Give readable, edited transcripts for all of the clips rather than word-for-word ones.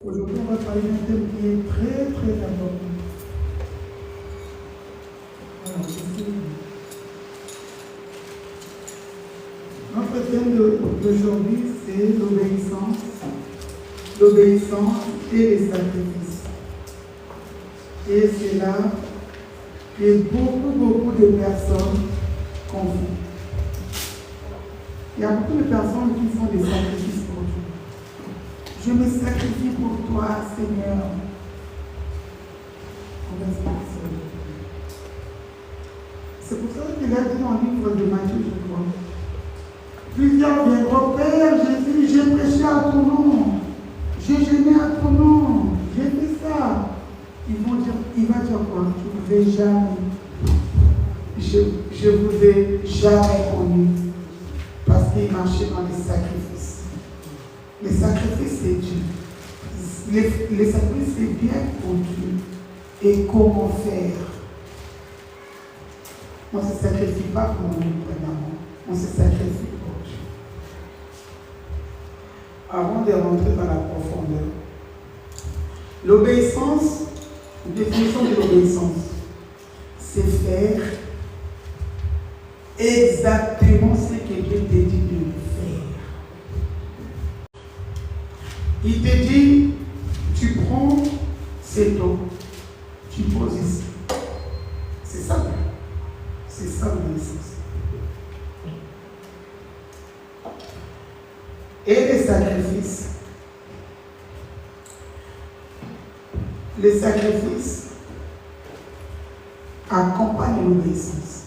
Aujourd'hui, on va parler d'un thème qui est très très important. Alors, notre thème d'aujourd'hui, c'est l'obéissance et les sacrifices. Et c'est là que beaucoup de personnes confondent. Il y a beaucoup de personnes qui font des sacrifices pour Dieu. Je me sacrifie pour toi, Seigneur. C'est pour ça qu'il a dit dans le livre de Matthieu, je crois. Plusieurs viendront, Père Jésus, j'ai prêché à ton nom, j'ai gêné à ton nom, j'ai fait ça. Il va dire quoi? Je ne vous ai jamais, je vous ai jamais connu. Parce qu'il marchait dans les sacrifices. Les sacrifices, c'est Dieu. Les sacrifices, c'est bien pour Dieu. Et comment faire? On ne se sacrifie pas pour nous, premièrement. On se sacrifie pour Dieu. Avant de rentrer dans la profondeur, l'obéissance, la définition de l'obéissance, c'est faire exactement ce que Dieu te dit de faire. Il te dit, tu prends cette eau, tu poses ici. C'est ça. C'est ça l'obéissance. Et les sacrifices. Les sacrifices accompagnent l'obéissance.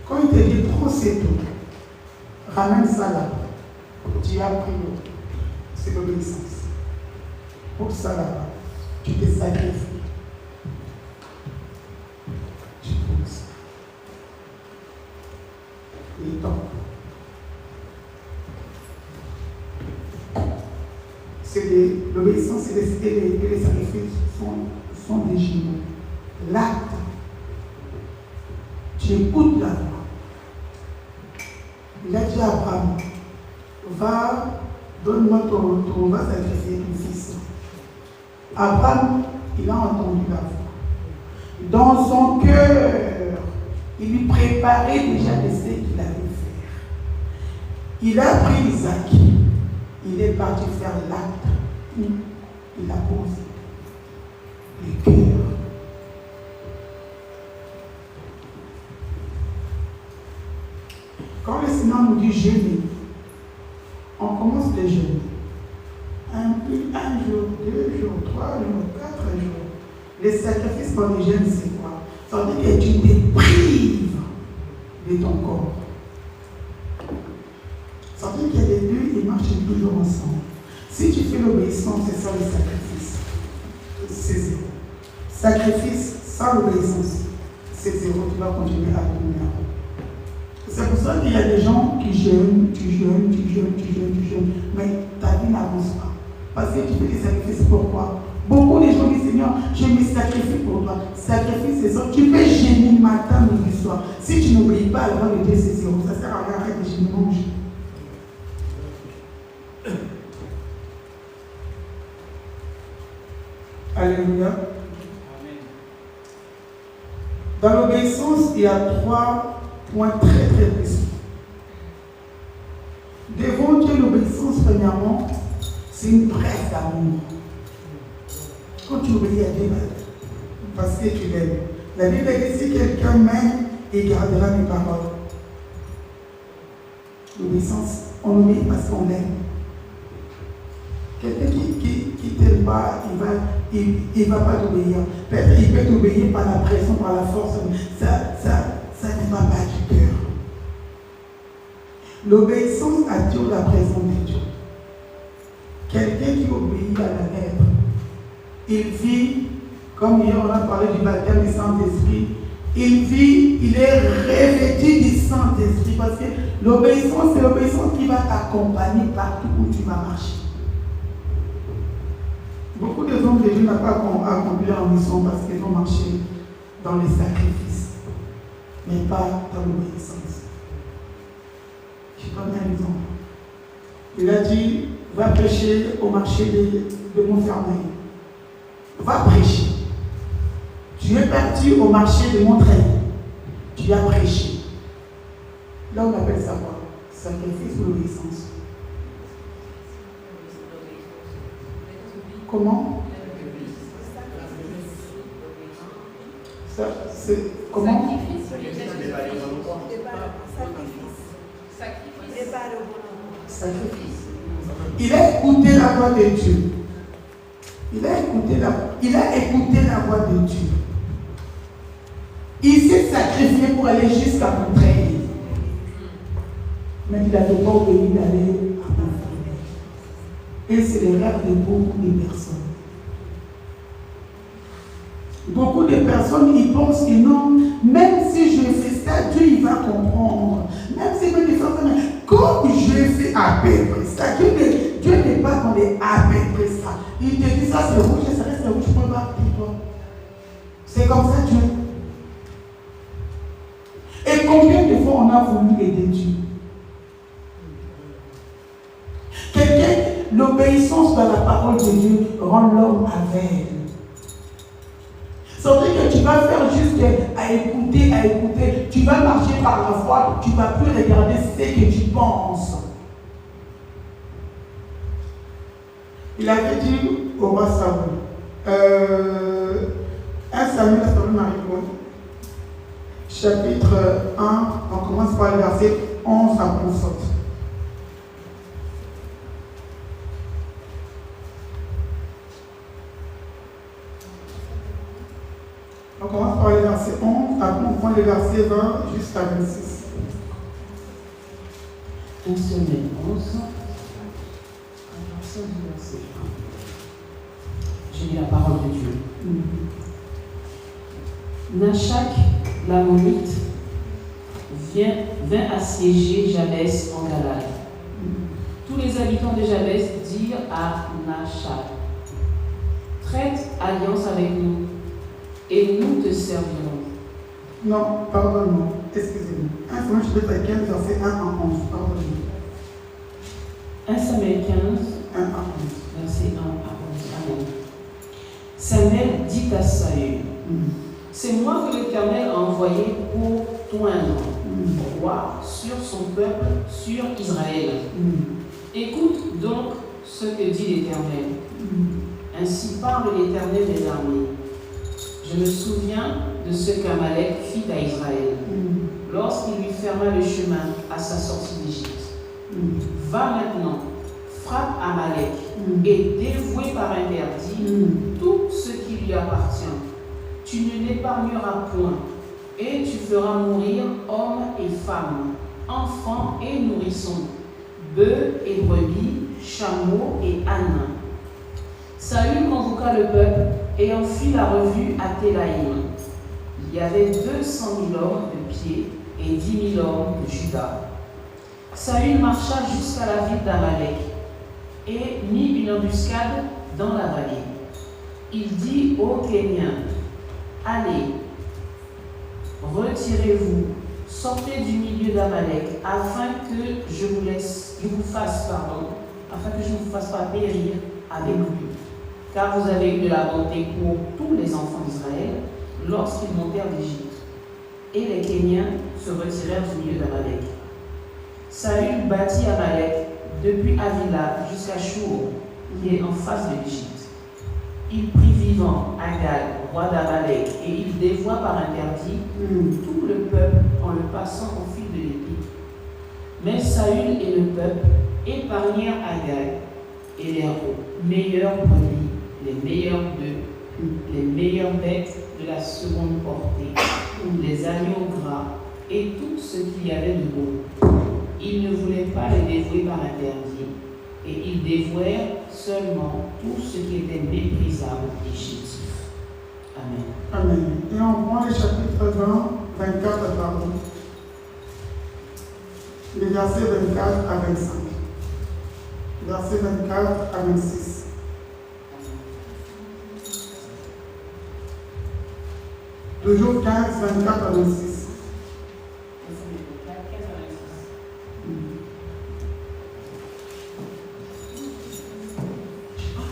Quand il te dit, prends cette eau, ramène ça là. Tu as pris l'eau. C'est l'obéissance. Pour ça là-bas, tu te sacrifies. Tu poses. Et donc, l'obéissance et les sacrifices sont des jumeaux. L'acte, tu écoutes la voix. Il a dit à Abraham, va, donne-moi ton va sacrifier ton fils. Abraham, il a entendu la voix. Dans son cœur, il lui préparait déjà de ce qu'il allait faire. Il a pris Isaac. Il est parti faire l'acte où il a posé le cœur. Quand le Seigneur nous dit jeûner, on commence le jeûne. Un jour, 2 jours, 3 jours, 4 jours. Les sacrifices pour les jeûnes, c'est quoi? Ça veut dire que tu te prives de ton corps. Ça veut dire que les deux, ils marchent toujours ensemble. Si tu fais l'obéissance, c'est ça le sacrifice. C'est zéro. Sacrifice sans l'obéissance, c'est zéro. Tu vas continuer à tourner. C'est pour ça qu'il y a des gens qui jeûnent, tu jeûnes, mais ta vie n'avance pas. Parce que tu fais des sacrifices, pourquoi? Beaucoup de gens disent, Seigneur, je me sacrifie pour toi. Sacrifice, c'est ça. Tu peux jeûner le matin, midi, soir. Si tu n'oublies pas, avant le Dieu, c'est zéro. Ça sert à rien, arrête de jeûner, mange. Alléluia. Amen. Dans l'obéissance, il y a 3 points très précis. Devant Dieu, l'obéissance, premièrement, c'est une preuve d'amour. Quand tu obéis à Dieu, parce que tu l'aimes. La Bible dit, si quelqu'un m'aime, il gardera mes paroles. L'obéissance, on obéit parce qu'on l'aime. Quelqu'un qui t'aime pas, il va pas t'obéir. Peut-être il peut t'obéir par la pression, par la force. Ça ne va pas du cœur. L'obéissance attire la présence de Dieu. Quelqu'un qui obéit à la lettre, il vit, comme hier on a parlé du baptême du Saint-Esprit, il est revêtu du Saint-Esprit parce que l'obéissance, c'est l'obéissance qui va t'accompagner partout où tu vas marcher. Beaucoup de hommes de Dieu n'ont pas accompli leur mission parce qu'ils ont marché dans les sacrifices, mais pas dans l'obéissance. Je donne un exemple. Il a dit, Va prêcher au marché de Montfermeil. Va prêcher. Tu es parti au marché de Montreuil. Tu as prêché. Là, on appelle ça quoi? Sacrifice ou l'obéissance? Comment? Ça, c'est comment? Sacrifice. Il a écouté la voix de Dieu. Il a écouté la voix de Dieu. Il s'est sacrifié pour aller jusqu'à Montreuil. Mais il n'avait pas obéi d'aller à Montreuil. Et c'est l'erreur de beaucoup de personnes. Beaucoup de personnes, ils pensent que non, même si je fais ça, Dieu il va comprendre. Même si je fais ça, comme je fais à peu près ça, Dieu n'est pas dans les à peu près ça. Il te dit ça c'est rouge, ça reste rouge, je ne peux pas dire toi. C'est comme ça Dieu. Et combien de fois on a voulu aider Dieu? L'obéissance dans la parole de Dieu rend l'homme aveugle. Ça veut dire que tu vas faire juste à écouter. Tu vas marcher par la foi, tu ne vas plus regarder ce que tu penses. Il avait dit au roi Saül, 1 Samuel, chapitre 1, on commence par le verset 11 à 11. On commence par le verset 11, après on prend le verset 20 jusqu'à 26. 1 Samuel 11, verset 1. J'ai lu la parole de Dieu. Nachak, l'Ammonite, vint assiéger Jabès en Galade. Tous les habitants de Jabès dirent à Nachak, traite alliance avec nous, et nous te servirons. Non, pardonne-moi, excusez-moi. 1 Samuel chapitre 15, verset 1 à 11, pardonne-moi. 1 Samuel 15, 1 à 11. verset 1 à 11. Amen. Samuel dit à Saül, c'est moi que l'Éternel a envoyé pour toindre roi sur son peuple, sur Israël. Écoute donc ce que dit l'Éternel. Ainsi parle l'Éternel des armées. Je me souviens de ce qu'Amalek fit à Israël lorsqu'il lui ferma le chemin à sa sortie d'Égypte. Va maintenant, frappe Amalek et dévoué par interdit tout ce qui lui appartient. Tu ne l'épargneras point et tu feras mourir hommes et femmes, enfants et nourrissons, bœufs et brebis, chameaux et ânes. Saül convoqua le peuple et en fit la revue à Télaïm. Il y avait 200 000 hommes de pied et 10 000 hommes de Juda. Saül marcha jusqu'à la ville d'Amalek et mit une embuscade dans la vallée. Il dit aux Kéniens, allez, retirez-vous, sortez du milieu d'Amalek, afin que je vous fasse pas périr avec lui. Car vous avez eu de la bonté pour tous les enfants d'Israël lorsqu'ils montèrent d'Égypte. Et les Kéniens se retirèrent du milieu d'Amalek. Saül bâtit Amalek depuis Avila jusqu'à Chour, qui est en face de l'Égypte. Il prit vivant Agag, roi d'Amalek, et il dévoua par interdit tout le peuple en le passant au fil de l'épée. Mais Saül et le peuple épargnèrent Agag et les meilleurs brebis, les meilleurs bœufs, les meilleures bêtes de la seconde portée, les agneaux gras et tout ce qu'il y avait de beau. Ils ne voulaient pas les dévouer par interdit, et ils dévouèrent seulement tout ce qui était méprisable et chétif. Amen. Amen. Et on prend le chapitre 20, 24 pardon. Les versets 24 à 25. Versets 24 à 26. Toujours 15, 24 à 26.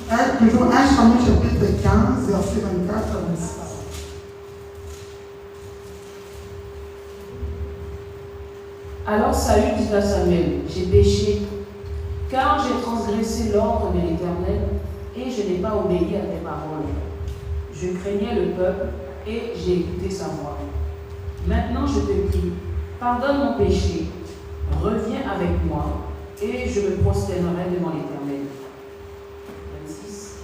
Toujours 1 Samuel chapitre 15, verset 24 à 26. Alors Saül dit à Samuel, j'ai péché, car j'ai transgressé l'ordre de l'Éternel et je n'ai pas obéi à tes paroles. Je craignais le peuple et j'ai écouté sa voix. Maintenant je te prie, pardonne mon péché, reviens avec moi et je me prosternerai devant l'Éternel. 26.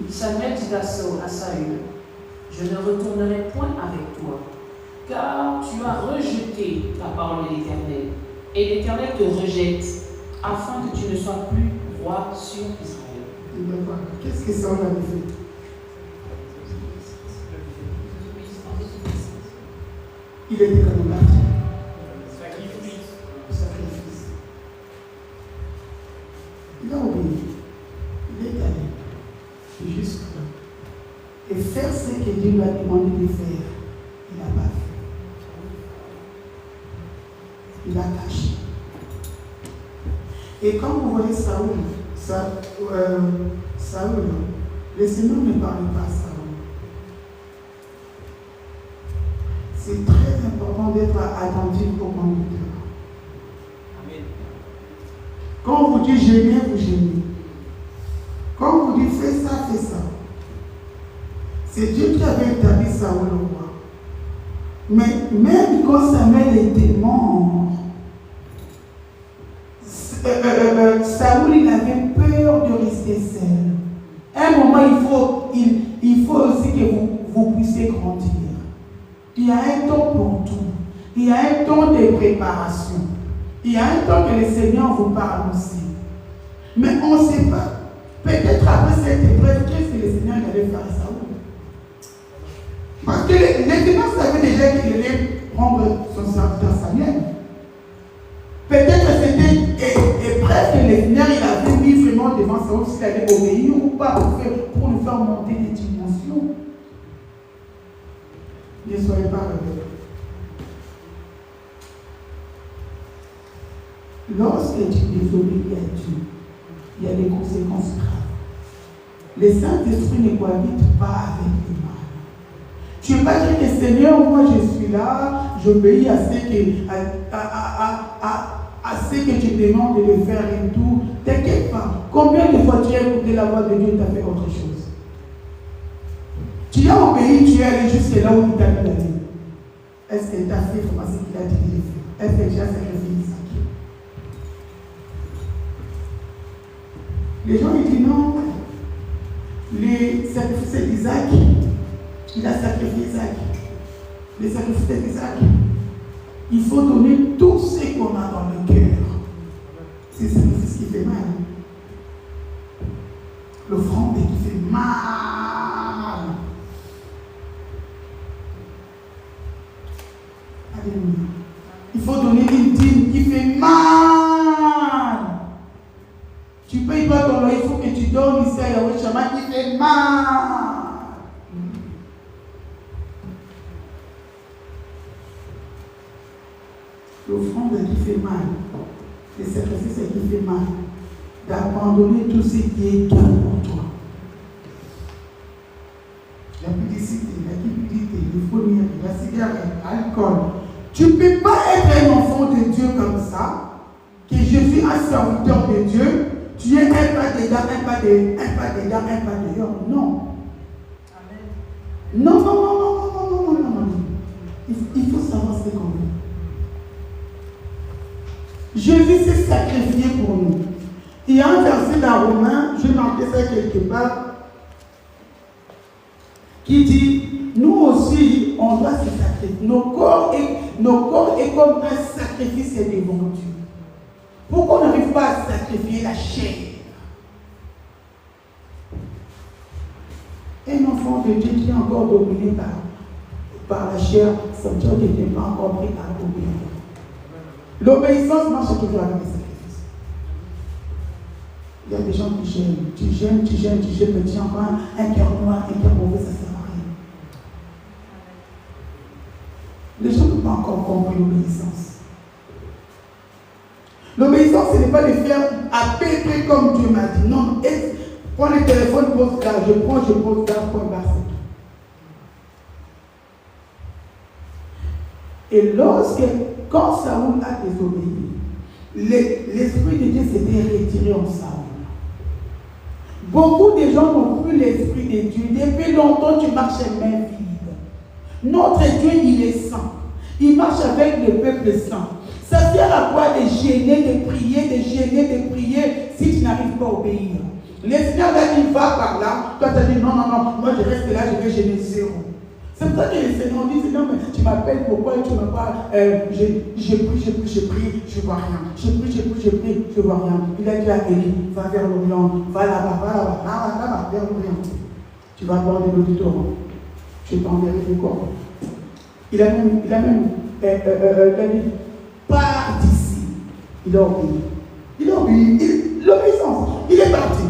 Samuel dit à Saül, je ne retournerai point avec toi, car tu as rejeté la parole de l'Éternel, et l'Éternel te rejette, afin que tu ne sois plus roi sur Israël. Qu'est-ce que Saül avait fait? Il était comme un sacrifice. Il a obéi. Il est allé jusque-là. Et faire ce que Dieu lui a demandé de faire, il n'a pas fait. Il a caché. Et quand vous voyez Saül, le Seigneur ne parle pas à Saül. C'est très important d'être attentif au conducteur. Amen. Quand on vous dit gêner, vous gênez. Quand on vous dit fais ça, fais ça. C'est Dieu qui avait établi Saül au roi. Mais même quand Samuel était mort, Saül il avait peur de rester seul. À un moment, il faut aussi que vous puissiez grandir. Il y a un temps pour tout. Il y a un temps de préparation. Il y a un temps que le Seigneur vous parle aussi. Mais on ne sait pas. Peut-être après cette épreuve, qu'est-ce que le Seigneur allait faire à Saül? Parce que le Seigneur savait déjà qu'il allait prendre son serviteur Samuel. Peut-être c'était épreuve que le Seigneur il avait mis vraiment devant Saül s'il allait obéir ou pas pour lui faire monter les dimensions. Ne soyez pas rebelles. Lorsque tu désobéis à Dieu, il y a des conséquences graves. Le Saint-Esprit ne cohabite pas avec le mal. Tu ne peux pas dire que Seigneur, moi je suis là, j'obéis à ce que tu demandes de le faire et tout. T'inquiète pas. Combien de fois tu as écouté la voix de Dieu et tu as fait autre chose? Tu as obéi, tu es allé jusque là où il t'a mis la vie. Est-ce que tu as fait ce qu'il a dit de faire? Est-ce que tu as sacrifié Isaac? Les gens ils disent non, le sacrifice d'Isaac, il a sacrifié Isaac. Le sacrifice d'Isaac, il faut donner tout ce qu'on a dans le cœur. C'est ce qui fait mal. L'offrande qui fait mal. Alléluia. Il faut donner une dîme qui fait mal. Tu ne payes pas ton loyer, il faut que tu donnes ici à Yahweh Shammah qui fait mal. L'offrande qui fait mal, le sacrifice qui fait mal, d'abandonner tout ce qui est gain pour toi. La publicité, la cupidité, les fournières, la cigarette, l'alcool. Tu ne peux pas être un enfant de Dieu comme ça, que je suis un serviteur de Dieu, tu es un pas dedans, un pas dedans, un pas dehors. Non. Amen. Non. Il faut savoir ce qu'on veut. Jésus s'est sacrifié pour nous. Il y a un verset dans Romains, je vais marquer ça quelque part, qui dit, nous aussi, on doit se sacrifier. Nos corps est comme un sacrifice devant Dieu. Pourquoi on n'arrive pas à sacrifier la chair? Un enfant de Dieu qui est encore dominé par la chair, ça veut dire qu'il n'est pas encore pris à obéir. L'obéissance marche toujours avec les sacrifices. Il y a des gens qui gênent. Tu gênes, mais tu as encore un cœur noir, un cœur mauvais, ça ne sert à rien. Les gens n'ont pas encore compris l'obéissance. L'obéissance, ce n'est pas de faire à peu près comme Dieu m'a dit. Non, Prends le téléphone, pose là, je pose là, point barre. Et quand Saoul a désobéi, l'Esprit de Dieu s'était retiré en Saoul. Beaucoup de gens n'ont plus l'Esprit de Dieu. Depuis longtemps, tu marches main vide. Notre Dieu, il est saint. Il marche avec le peuple saint. Ça sert à quoi de gêner, de prier si tu n'arrives pas à obéir? Le Seigneur a dit, va par là. Toi, tu as dit, non, moi je reste là, je vais gêner zéro. C'est pour ça que le Seigneur dit, Seigneur, mais tu m'appelles, pourquoi tu ne m'as pas... j'ai pris, je vois rien. J'ai pris, je vois rien. Il a dit à Élie, va vers l'Orient, va là-bas, vers l'Orient. Tu vas boire de l'eau du torrent. Je t'enverrai du corps. Il a même dit, pars d'ici. Il a obéi. L'obéissance. Il est parti.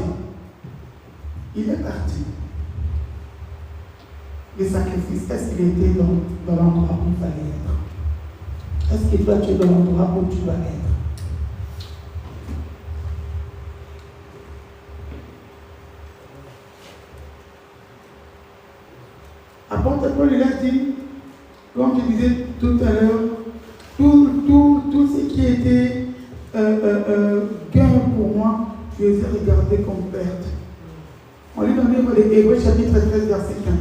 Le sacrifice, est-ce qu'il était dans l'endroit où il fallait être? Est-ce que toi tu es dans l'endroit où tu dois être? Apôtre Paul, il a dit, comme je disais tout à l'heure, tout ce qui était gain pour moi, je les ai regardés comme perte. On lit dans le livre des Hébreux, chapitre 13, verset 15.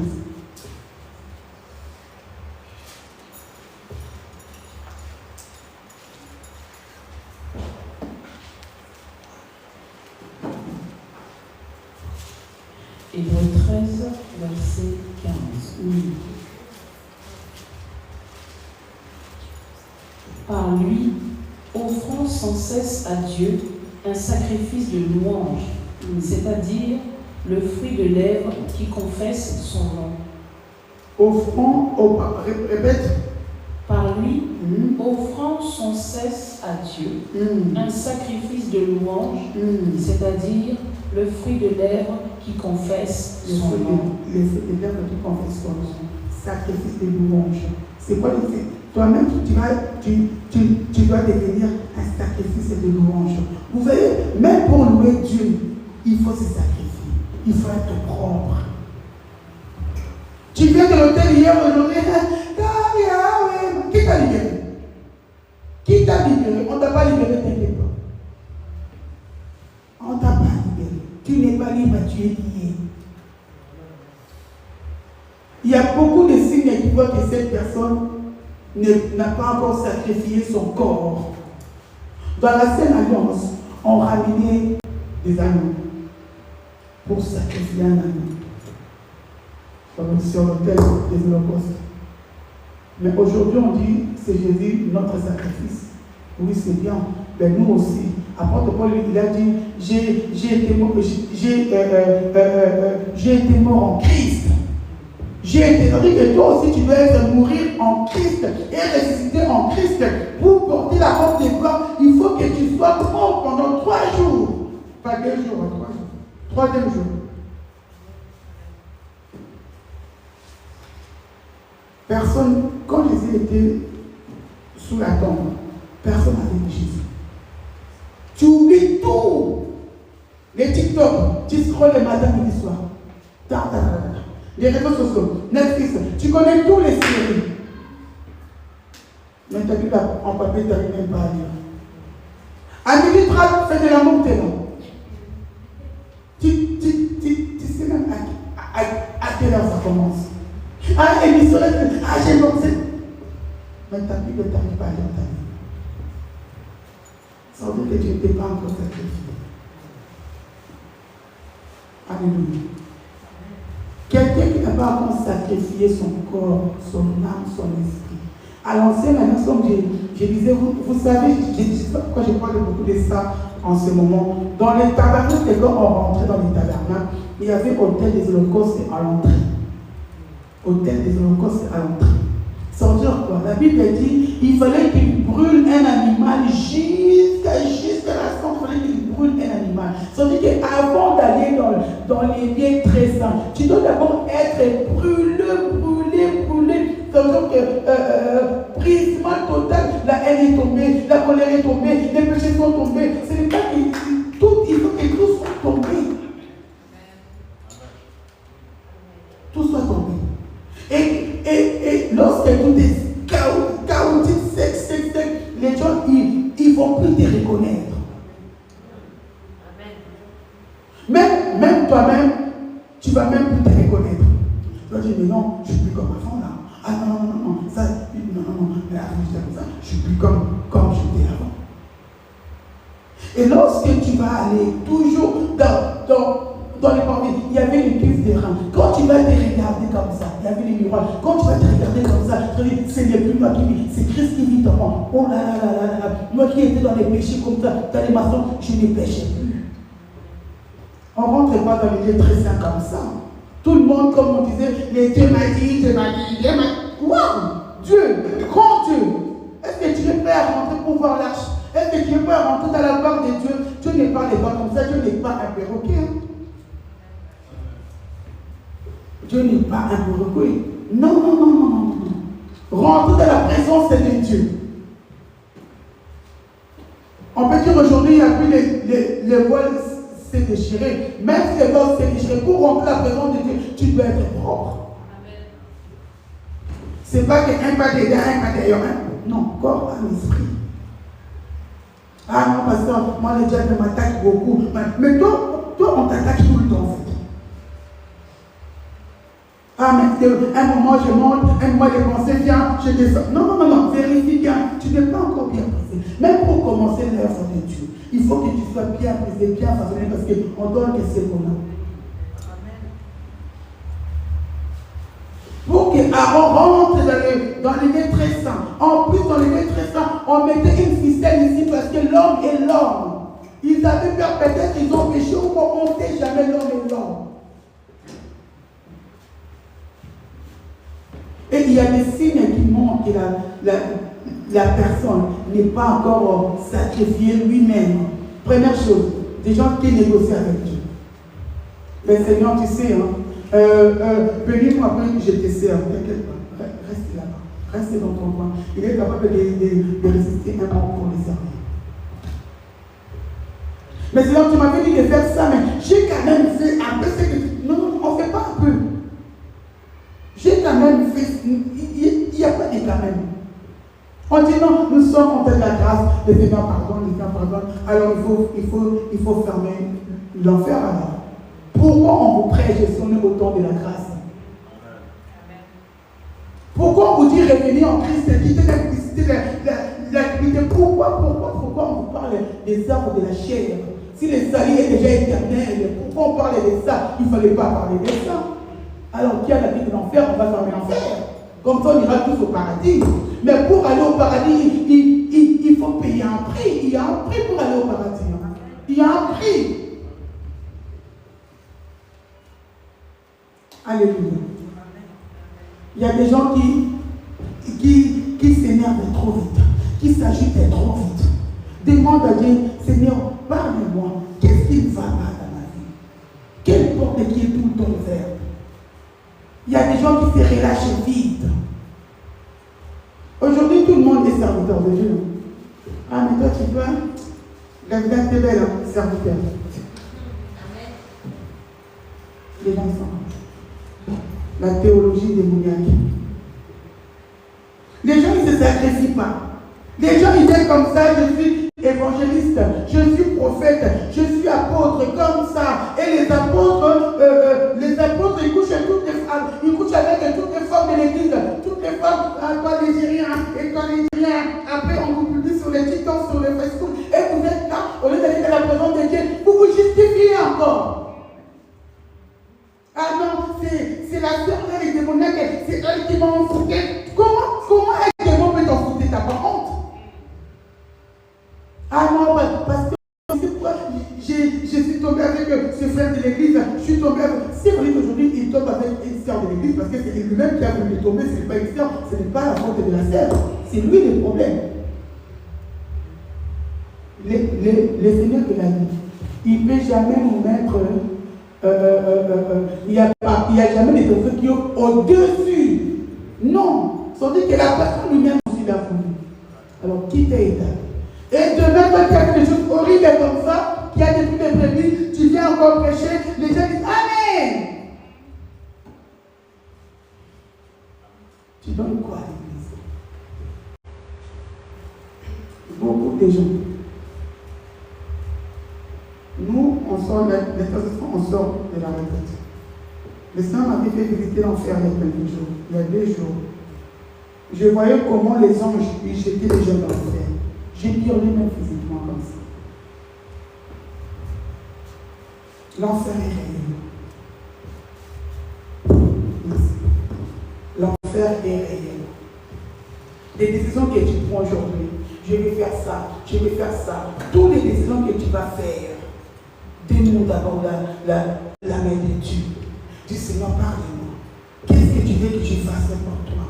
Hébreux 13, verset 15. Oui. Par lui, offrons sans cesse à Dieu un sacrifice de louange, c'est-à-dire le fruit de lèvres qui confesse son nom. Répète. Par lui, offrons sans cesse à Dieu un sacrifice de louange, c'est-à-dire le fruit de lèvres qui confesse son nom. Le fruit de lèvres qui confesse son nom. Sacrifice de louange. C'est quoi le fait? Toi-même, tu dois devenir un sacrifice de louange. Vous voyez, même pour louer Dieu, il faut se sacrifier. Il faut être propre. Tu viens de l'hôtel hier, aujourd'hui, qui t'a libéré? Qui t'a libéré? On ne t'a pas libéré, t'inquiète pas. On ne t'a pas libéré. Tu n'es pas libre, tu es lié. Il y a beaucoup de signes qui voient que cette personne n'a pas encore sacrifié son corps. Dans la Sainte Alliance, on ramenait des agneaux pour sacrifier un agneau. Comme sur l'autel des holocaustes. Mais aujourd'hui, on dit, c'est Jésus, notre sacrifice. Oui, c'est bien. Mais nous aussi. Apôtre Paul, il a dit, j'ai été mort en Christ. C'est-à-dire que toi aussi, tu dois mourir en Christ et ressusciter en Christ. Pour porter la robe des blancs, il faut que tu sois propre pendant 3 jours. Pas 2 jours, 3 jours. 3e jour. Personne, quand Jésus était sous la tombe, personne n'avait vu Jésus. Tu oublies tout. Les TikTok, tu scrolles le matin et le soir. Les réseaux sociaux, Netflix, tu connais tous les séries. Mais ta Bible en papier, tu n'arrives même pas à lire. À midi 30, fais de l'amour, t'es là. Tu sais même à quelle heure ça commence. Ah, émission, j'ai boxé. Mais ta Bible, tu n'arrives pas à lire ta vie. Ça veut dire que tu n'étais pas encore sacrifié. Alléluia. Quelqu'un qui n'a pas encore sacrifié son corps, son âme, son esprit. À l'ancienne alliance, comme je disais, vous savez, je ne sais pas pourquoi je parle beaucoup de ça en ce moment. Dans les tabernacles, quand on rentrait dans les tabernacles, il y avait l'autel des holocaustes à l'entrée. Autel des holocaustes à l'entrée. Ça veut dire quoi? La Bible dit il fallait qu'il brûle un animal jusqu'à la fin, il fallait qu'il brûle un animal. Ça veut dire qu'avant d'aller dans les lieux très saints, tu dois d'abord être brûlé. Ça veut dire que brisement total, la haine est tombée, la colère est tombée, les péchés sont tombés. Ce n'est pas que tout, il faut que tout soit tombé. lorsque tout est chaotique, sec, les gens, ils vont plus te reconnaître. Même toi-même, tu vas même plus te reconnaître. Tu vas dire, mais non, je suis plus comme avant là. Ah non, ça, non, mais avant j'étais comme ça, je suis plus comme j'étais avant. Et lorsque tu vas aller toujours dans les parties, il y avait les cuves des reins. Quand tu vas te regarder comme ça, il y avait les miroirs. Quand tu vas te regarder comme ça, tu vas dire, ce n'est plus moi qui vis, c'est Christ qui vit en moi. Oh là là, moi qui étais dans les péchés comme ça, dans les maçons, je ne péchais plus. On ne rentre pas dans les lieux très saints comme ça. Tout le monde, comme on disait, Dieu m'a dit. Waouh! Dieu, grand Dieu. Est-ce que tu es prêt à rentrer pour voir l'arche? Est-ce que tu es prêt à rentrer dans la gloire de Dieu? Dieu n'est pas comme ça, Dieu n'est pas un perroquet. Hein? Dieu n'est pas un perroquet. Non. Rentre dans la présence de Dieu. On peut dire aujourd'hui, il n'y a plus les voiles s'est déchiré. Même si les voiles s'est déchiré, pour rentrer dans la présence de Dieu, tu dois être propre. C'est pas qu'un pas dedans, un pas d'ailleurs. Non, corps, âme, esprit. Ah non, pasteur, moi les diables m'attaquent beaucoup. Mais toi, on t'attaque tout le temps en fait. Ah, mais un moment je monte, un moment les pensées viennent, je descends. Non, vérifie bien. Tu n'es pas encore bien prisé. Même pour commencer l'œuvre de Dieu, il faut que tu sois bien prisé, bien façonné, parce qu'on doit encaisser pour nous. Pour que Aaron rentre dans les lieux très saints. En plus, dans les lieux très saints, on mettait une ficelle ici parce que l'homme est l'homme. Ils avaient peur, peut-être qu'ils ont péché ou qu'on ne sait jamais l'homme est l'homme. Et il y a des signes qui montrent que la personne n'est pas encore sacrifiée lui-même. Première chose, des gens qui négocient avec Dieu. Mais Seigneur, tu sais, bénis-moi, je te sers. T'inquiète pas, reste là-bas, reste dans ton coin. Il est capable de résister un an pour les servir. Mais Seigneur, tu m'avais dit de faire ça, mais j'ai quand même fait un peu ce que... Non, on ne fait pas un peu. J'ai quand même fait... Il n'y a pas de quand même. On dit non, nous sommes en fait de la grâce, les Seigneur pardonne, alors il faut fermer l'enfer alors. Pourquoi on vous prêche si on est au temps de la grâce? Pourquoi on vous dit revenir en Christ, quitter la publicité, l'activité? Pourquoi on vous parle des œuvres de la chair? Si le salut est déjà éternel, pourquoi on parle de ça? Il ne fallait pas parler de ça. Alors qui a la vie de l'enfer, on va fermer l'enfer. Comme ça, on ira tous au paradis. Mais pour aller au paradis, il faut payer un prix. Il y a un prix pour aller au paradis. Il y a un prix. Alléluia. Il y a des gens qui s'énervent trop vite, qui s'agitent trop vite. Demande à Dieu, Seigneur, parle-moi. Qu'est-ce qui ne va pas dans ma vie? Quelle porte qui est tout le temps ouverte? Il y a des gens qui se relâchent vite. Aujourd'hui, tout le monde est serviteur de Dieu. Ah, mais toi, tu peux. La vie est belle, hein, serviteur. Les gens sont. La théologie démoniaque. Les gens, ils ne se sacrifient pas. Les gens, ils disent comme ça, je suis évangéliste, je suis prophète, je suis apôtre, comme ça. Et les apôtres, ils couchent toutes les femmes, ils couchent avec toutes les femmes de l'église, toutes les femmes, toi les Syriens, et toi les Syriens. Après, on vous publie sur les TikTok, sur les Facebook, et vous êtes là, au lieu d'aller dans la présence de Dieu, vous vous justifiez encore. Ah non, c'est la sœur là, les démoniaques, c'est elle qui m'a enfouté. Comment un démon peut t'enfouter? T'as pas honte? Ah non, parce que je suis tombé avec ce frère de l'église, je suis tombé avec... C'est vrai qu'aujourd'hui, il tombe avec une sœur de l'église parce que c'est lui-même qui a voulu tomber, ce n'est pas une sœur, ce n'est pas la faute de la sœur, c'est lui le problème. Le Seigneur de la vie, il ne peut jamais nous mettre... il n'y a jamais des personnes qui sont au-dessus. Non. Sans dire que la personne lui-même aussi l'a voulu. Alors, qui t'a aidé? Et demain, quand tu as quelque chose horrible comme ça, qui a des trucs de prévu, tu viens encore prêcher, les gens disent Amen. Tu donnes quoi? des gens. Nous, on sort, on sort de la retraite. Le Seigneur m'avait fait visiter l'enfer il y a quelques jours, il y a 2 jours. Je voyais comment les anges jetaient les gens dans l'enfer. J'ai hurlé même physiquement comme ça. L'enfer est réel. L'enfer est réel. Les décisions que tu prends aujourd'hui, je vais faire ça, je vais faire ça. Toutes les décisions que tu vas faire, demande d'abord la main de Dieu. Dis Seigneur, parle-moi. Qu'est-ce que tu veux que je fasse pour toi?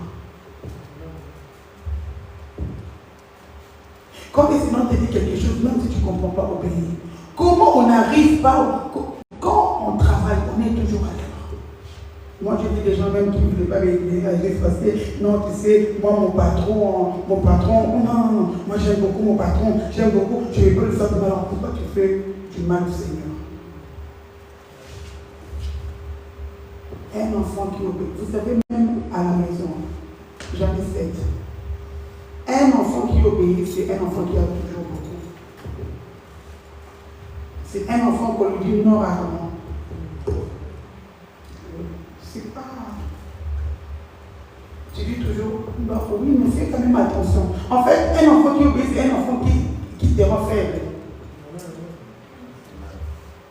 Quand le Seigneur te dit quelque chose, même si tu ne comprends pas, obéir. Comment on n'arrive pas, quand on travaille, on est toujours à l'erreur. Moi, j'ai vu des gens même qui ne voulaient pas m'aider parce que, non, tu sais, moi, mon patron, non, moi j'aime beaucoup mon patron, j'aime beaucoup, je ne vais pas le faire de mal. Alors, pourquoi tu fais du mal au Seigneur? Un enfant qui obéit, vous savez, même à la maison, j'en ai 7. Un enfant qui obéit, c'est un enfant qui a toujours beaucoup. C'est un enfant qu'on lui dit non rarement. C'est pas. Tu dis toujours, bah, oui, mais fais quand même attention. En fait, un enfant qui obéit, c'est un enfant qui te rend faible.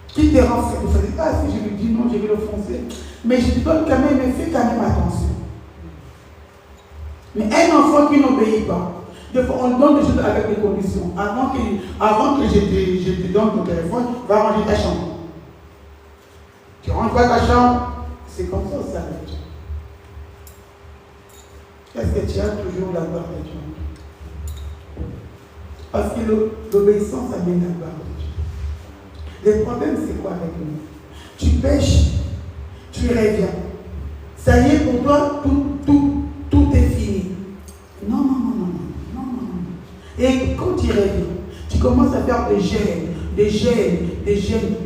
Qui te rend faible. Vous savez pas, si je lui dis non, je vais l'offenser. Mais je te donne quand même, mais fais quand même attention. Mais un enfant qui n'obéit pas, on donne des choses avec des conditions. Avant que je te donne ton téléphone, va ranger ta chambre. Tu ranges pas ta chambre, c'est comme ça ça va être. Est-ce que tu as toujours la gloire de Dieu? Parce que l'obéissance amène la gloire de Dieu. Le problème, c'est quoi avec nous? Tu pêches, tu reviens. Ça y est, pour toi, tout est fini. Non. Et quand tu reviens, tu commences à faire des gènes.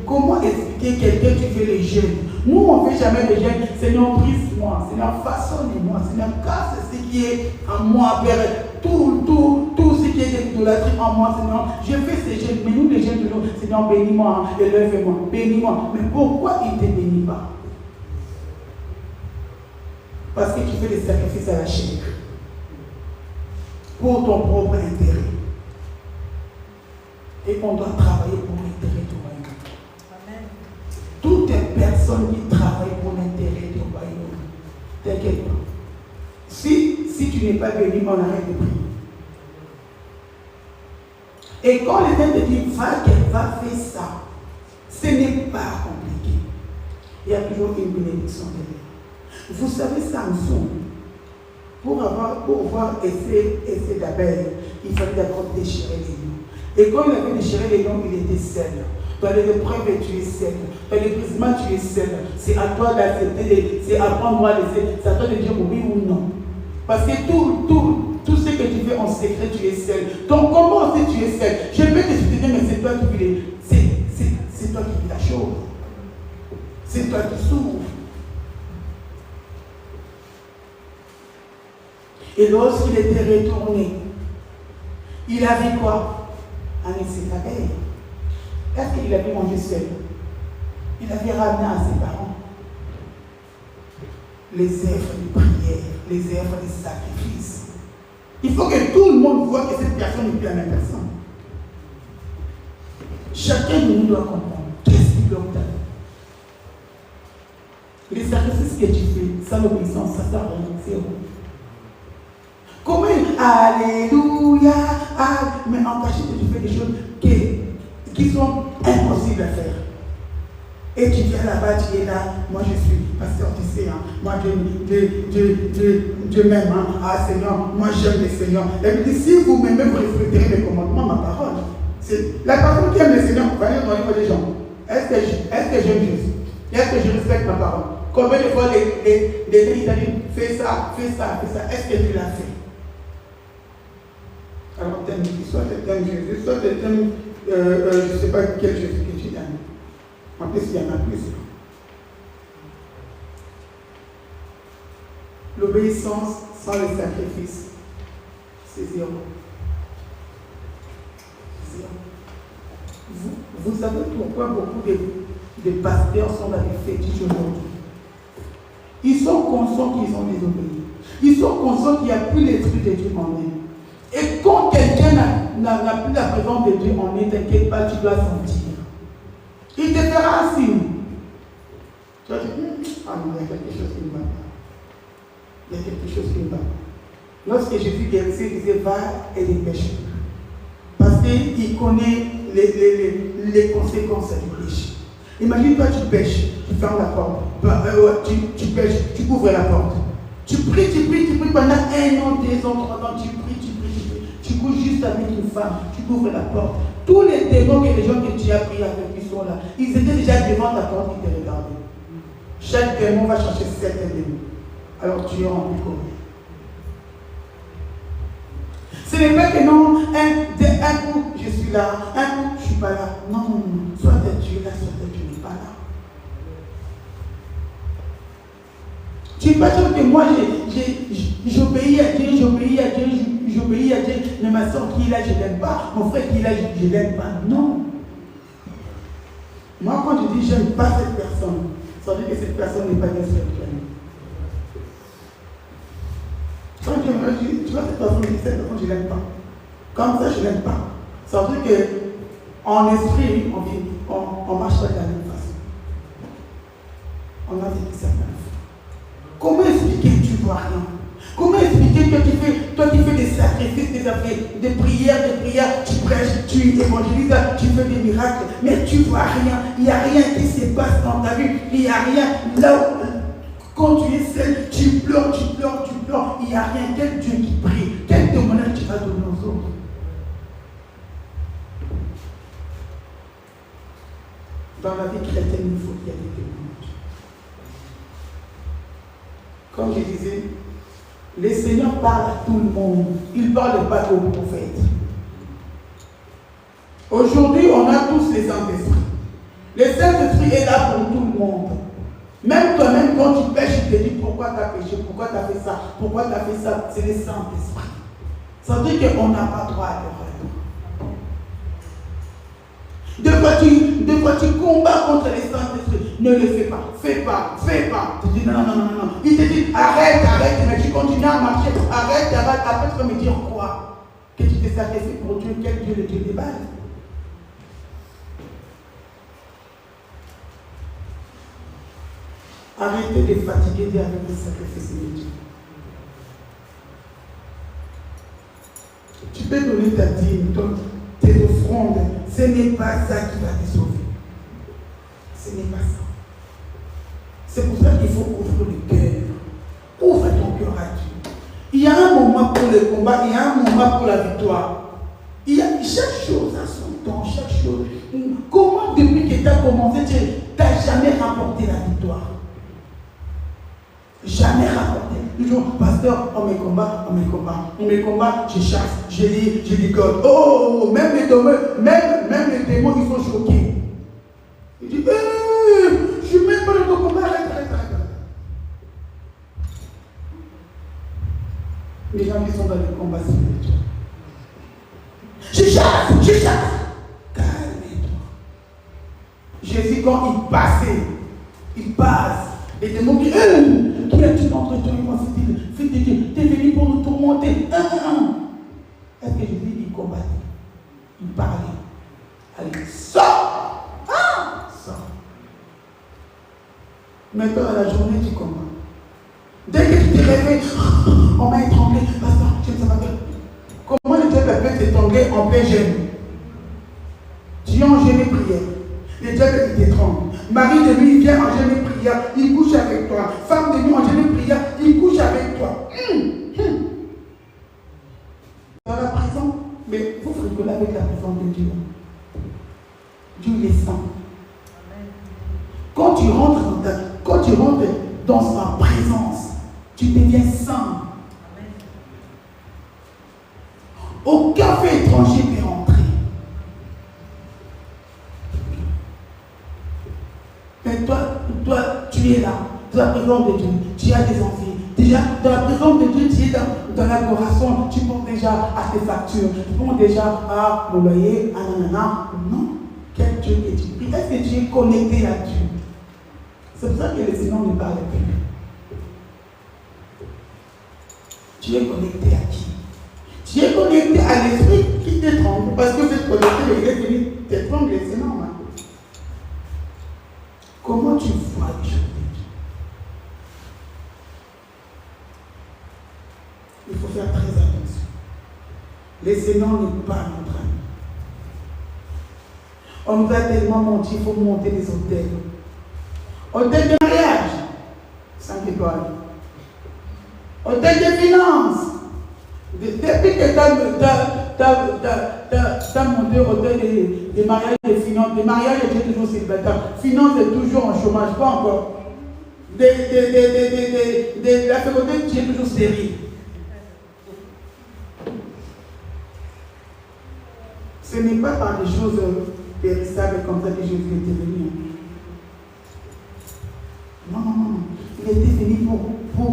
Comment expliquer quelqu'un qui fait les gènes? Nous, on ne fait jamais des gènes. Seigneur, brise-moi. Seigneur, façonne-moi. Seigneur, casse ce qui est en moi, Père. Tout ce qui est de l'idolâtrie en moi, Seigneur. Je fais ces gènes. Mais nous, les gènes, toujours, Seigneur, bénis-moi, élève-moi, bénis-moi. Mais pourquoi il ne te bénit pas? Parce que tu fais des sacrifices à la chair. Pour ton propre intérêt. Et on doit travailler pour l'intérêt du royaume. Amen. Toute personne qui travaille pour l'intérêt du royaume, t'inquiète pas. Si tu n'es pas béni, on arrête de prier. Et quand les gens te disent, va faire ça, ce n'est pas compliqué. Il y a toujours une bénédiction derrière. Vous savez, Samson, pour pouvoir essayer d'Abel, il fallait d'abord déchirer les lions. Et quand il avait déchiré les lions, il était seul. Dans les épreuves, tu es seul. Dans les brisements, tu es seul. C'est à toi d'accepter, c'est à prendre à laisser. C'est à toi de dire oui ou non. Parce que tout ce que tu fais en secret, tu es seul. Donc comment si tu es seul? Je peux t'expliquer, mais c'est toi qui vis c'est toi qui vis la chose. C'est toi qui souffres. Et lorsqu'il était retourné, il a vu quoi? Un Abel. Est-ce qu'il avait mangé seul? Il avait ramené à ses parents les œuvres de prière, les œuvres de sacrifice. Il faut que tout le monde voit que cette personne n'est plus la même personne. Chacun de nous doit comprendre qu'est-ce qui bloque ta vie. Les sacrifices que tu fais, sans l'obéissance, ça sert à rien, c'est zéro. Comment? Alléluia! Mais en cachette, tu fais des choses qui sont impossibles à faire. Et tu viens là-bas, tu es là, moi je suis pasteur, tu sais, moi Dieu m'aime, ah Seigneur, moi j'aime le Seigneur. Et puis si vous m'aimez, vous respecterez mes commandements, ma parole. C'est la personne qui aime le Seigneur, vous allez dans le niveau des gens. Est-ce que j'aime Jésus? Est-ce que je respecte ma parole? Combien de fois les Italiens fais ça, est-ce que tu l'as fait? Alors t'aimes qui? Soit tu aimes Jésus, soit tu aimes, je ne sais pas quel Jésus que tu aimes. En plus, il y en a plus. L'obéissance sans le sacrifice, c'est zéro. Vous savez pourquoi beaucoup de pasteurs sont dans les fétiches aujourd'hui? Ils sont conscients qu'ils ont désobéi. Ils sont conscients qu'il n'y a plus l'esprit de Dieu en eux. Et quand quelqu'un n'a plus la présence de Dieu en eux, t'inquiète pas, tu dois sentir. Il te fera un signe. Tu vas dire, ah non, il y a quelque chose qui ne va pas. Il y a quelque chose qui ne va pas. Lorsque Jésus guérissait, il disait, va et dépêche. Parce qu'il connaît les conséquences du péché. Imagine toi, tu pêches, tu fermes la porte. Tu pêches, tu ouvres la porte. Tu pries pendant 1 an, 2 ans, 3 ans, tu pries. Tu couches juste avec une femme, tu ouvres la porte. Tous les démons que les gens que tu as pris avec, ils sont là. Ils étaient déjà devant ta porte, ils te regardaient. Chaque démon va chercher 7 démons. Alors tu es en courir. Ce n'est pas que non, un coup je suis là, un coup je ne suis pas là. Non. Soit tu es là, soit tu n'es pas là. Tu ne peux pas dire que moi j'obéis à Dieu, mais ma soeur qui est là, je ne l'aime pas, mon frère qui est là, je ne l'aime pas. Non. Moi, quand je dis je n'aime pas cette personne, ça veut dire que cette personne n'est pas bien spirituelle. Quand tu vois cette personne, je ne l'aime pas. Comme ça, je ne l'aime pas. Ça veut dire qu'en esprit, on marche pas de la même façon. On a vécu ça. Comment expliquer que tu ne vois rien? Comment expliquer que toi qui fais des sacrifices, des prières, tu prêches, tu évangélises, tu fais des miracles, mais tu ne vois rien. Il n'y a rien qui se passe dans ta vie. Il n'y a rien. Là où, quand tu es seul, tu pleures. Il n'y a rien. Quel Dieu qui prie? Quel témoignage tu vas donner aux autres? Dans la vie chrétienne, il faut qu'il y ait des témoignages. Comme je disais, le Seigneur parle à tout le monde. Il ne parle pas aux prophètes. Aujourd'hui, on a tous les Saint-Esprits. Le Saint-Esprit est là pour tout le monde. Même toi-même, quand tu pêches, il te dit pourquoi tu as péché, pourquoi tu as fait ça, pourquoi tu as fait ça. C'est le Saint-Esprit. Ça veut dire qu'on n'a pas droit à l'erreur. Deux fois tu combats contre les Saint-Esprit. Ne le fais pas. Fais pas. Tu dis non. Il te dit arrête, mais tu continues à marcher. Arrête. Après tu vas me dire quoi? Que tu t'es sacrifié pour Dieu. Quel Dieu, le Dieu des balles? Arrêtez de fatiguer Dieu avec les sacrifices de Dieu. Tu peux donner ta dîme, tes offrandes. Ce n'est pas ça qui va te sauver. Ce n'est pas ça. C'est pour ça qu'il faut ouvrir le cœur. Ouvre ton cœur à Dieu. Il y a un moment pour le combat, il y a un moment pour la victoire. Il y a chaque chose à son temps, chaque chose. Comment depuis que tu as commencé, tu n'as jamais rapporté la victoire? Jamais rapporté. Toujours, pasteur, on me combat, je chasse, je lis, je ligote. Oh, même les démons, ils sont choqués. Ils disent, je suis même pas dans ton combat, arrête. Les gens qui sont dans les combats spirituels. Je chasse. Calme-toi. Jésus, quand il passe. Les démons qui a-tu entre toi et moi, fils de Dieu, t'es venu pour nous tourmenter. Est-ce que Jésus, il combattait? Il parlait. Allez, sors! Sors. Maintenant, dans la journée, tu combats. Dès que tu te réveilles, on m'a étranglé. Pasteur, je ne sais pas faire. Comment le diable peut t'étrangler en plein jeûne? Tu es en jeûne et prière. Le diable, il t'étrangle. Mari de lui, il vient en jeûne et prière, il couche avec toi. Femme de lui, en jeûne et prière, il couche avec toi. Dans la prison, mais vous rigolez avec la présence de Dieu. Dieu les sent. Quand tu rentres dans sa présence, tu deviens saint. Aucun fait étranger peut rentrer. Mais toi, tu es là, dans la présence de Dieu, tu as des envies. Déjà, dans la présence de Dieu, tu es dans l'adoration, tu penses déjà à tes factures, tu penses déjà à mon loyer, à nanana. Non. Quel Dieu que tu pries? Est-ce que tu es connecté à Dieu? C'est pour ça que les Seigneur ne parle plus. Tu es connecté à qui? Tu es connecté à l'esprit qui t'étrangle. Parce que vous êtes connecté, il est venu t'étrangler, c'est normal. Comment tu vois les choses de Dieu? Il faut faire très attention. Les Seigneur n'est pas notre ami. On nous a tellement menti, il faut monter des hôtels. Hôtel de mariage, 5 étoiles. Hôtel de finances. Depuis que tu as monté hôtel de mariage et de finances, de mariage tu es toujours célibataire. Finance est toujours en chômage, pas encore. La fécondité, tu es toujours stérile. Ce n'est pas par des choses périssables comme ça que Jésus était venu. Non. Il était venu pour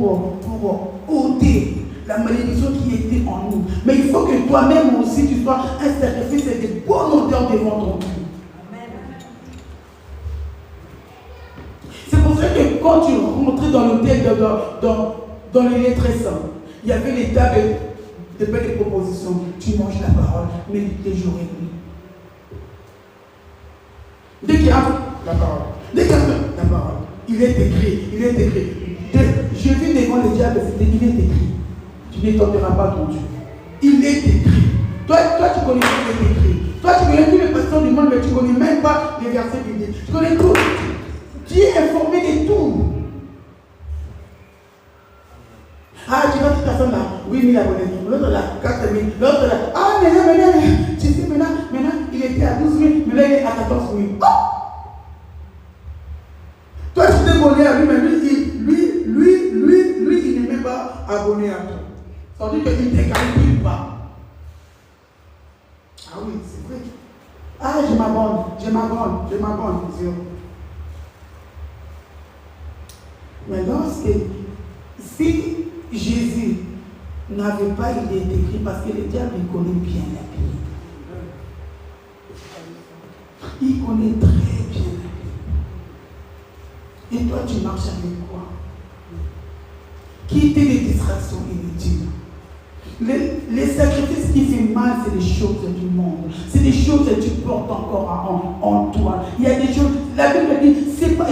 ôter la malédiction qui était en nous. Mais il faut que toi-même aussi tu sois un sacrifice et de bonne odeur devant ton Dieu. C'est pour ça que quand tu rentrais dans l'hôtel, dans les lieux très saints, il y avait les tables de belles propositions. Tu manges la parole, médite jour et nuit. Dès qu'il y a la parole, la parole, il est écrit. Je vis devant le diable, il est écrit. Tu ne tenteras pas ton Dieu. Il est écrit. Toi tu connais tout ce qui est écrit. Toi, tu connais tous les pasteurs du monde, mais tu ne connais même pas les versets bibliques. Tu connais tout. Tu es informé de tout. Ah, tu vois cette personne là, 8 000 abonnés, l'autre là, 4 000, l'autre là, ah, maintenant, tu sais, maintenant, il était à 12 000, maintenant il est à 14 000. Oh! Toi, tu t'es abonné à lui, mais lui, il n'est même pas abonné à toi. Ça veut dire qu'il ne t'égalise pas. Ah oui, c'est vrai. Ah, je m'abonne, zéro. Mais si Jésus n'avait pas été écrit, parce que le diable, il connaît bien la Bible. Il connaît très bien la Bible. Et toi, tu marches avec quoi? Quitter les distractions inutiles. Les sacrifices qui font mal, c'est des choses du monde. C'est des choses que tu portes encore en toi. Il y a des choses, la Bible dit, c'est pas,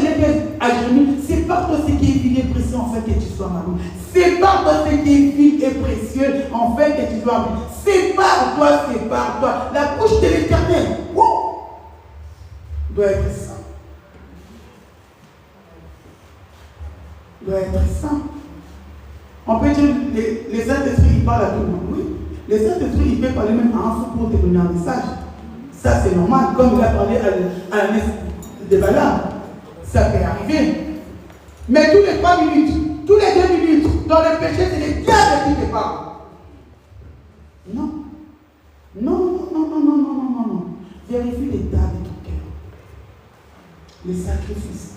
c'est par toi ce qui est vil et précieux en fait que tu sois malheureux. C'est par toi ce qui est vil et précieux en fait que tu sois malheureux. C'est par toi. La bouche de l'Éternel doit être sainte. Doit être sainte. On peut dire les Saint-Esprits, ils parlent à tout le monde. Oui. Les Saint-Esprits, ils peuvent parler même à un fou pour te donner un message. Ça, c'est normal. Comme il a parlé à l'Anès de Balaam. Ça peut arriver. Mais tous les 3 minutes, tous les 2 minutes, dans le péché, c'est les diables qui te parlent. Non. Vérifie l'état de ton cœur. Les sacrifices.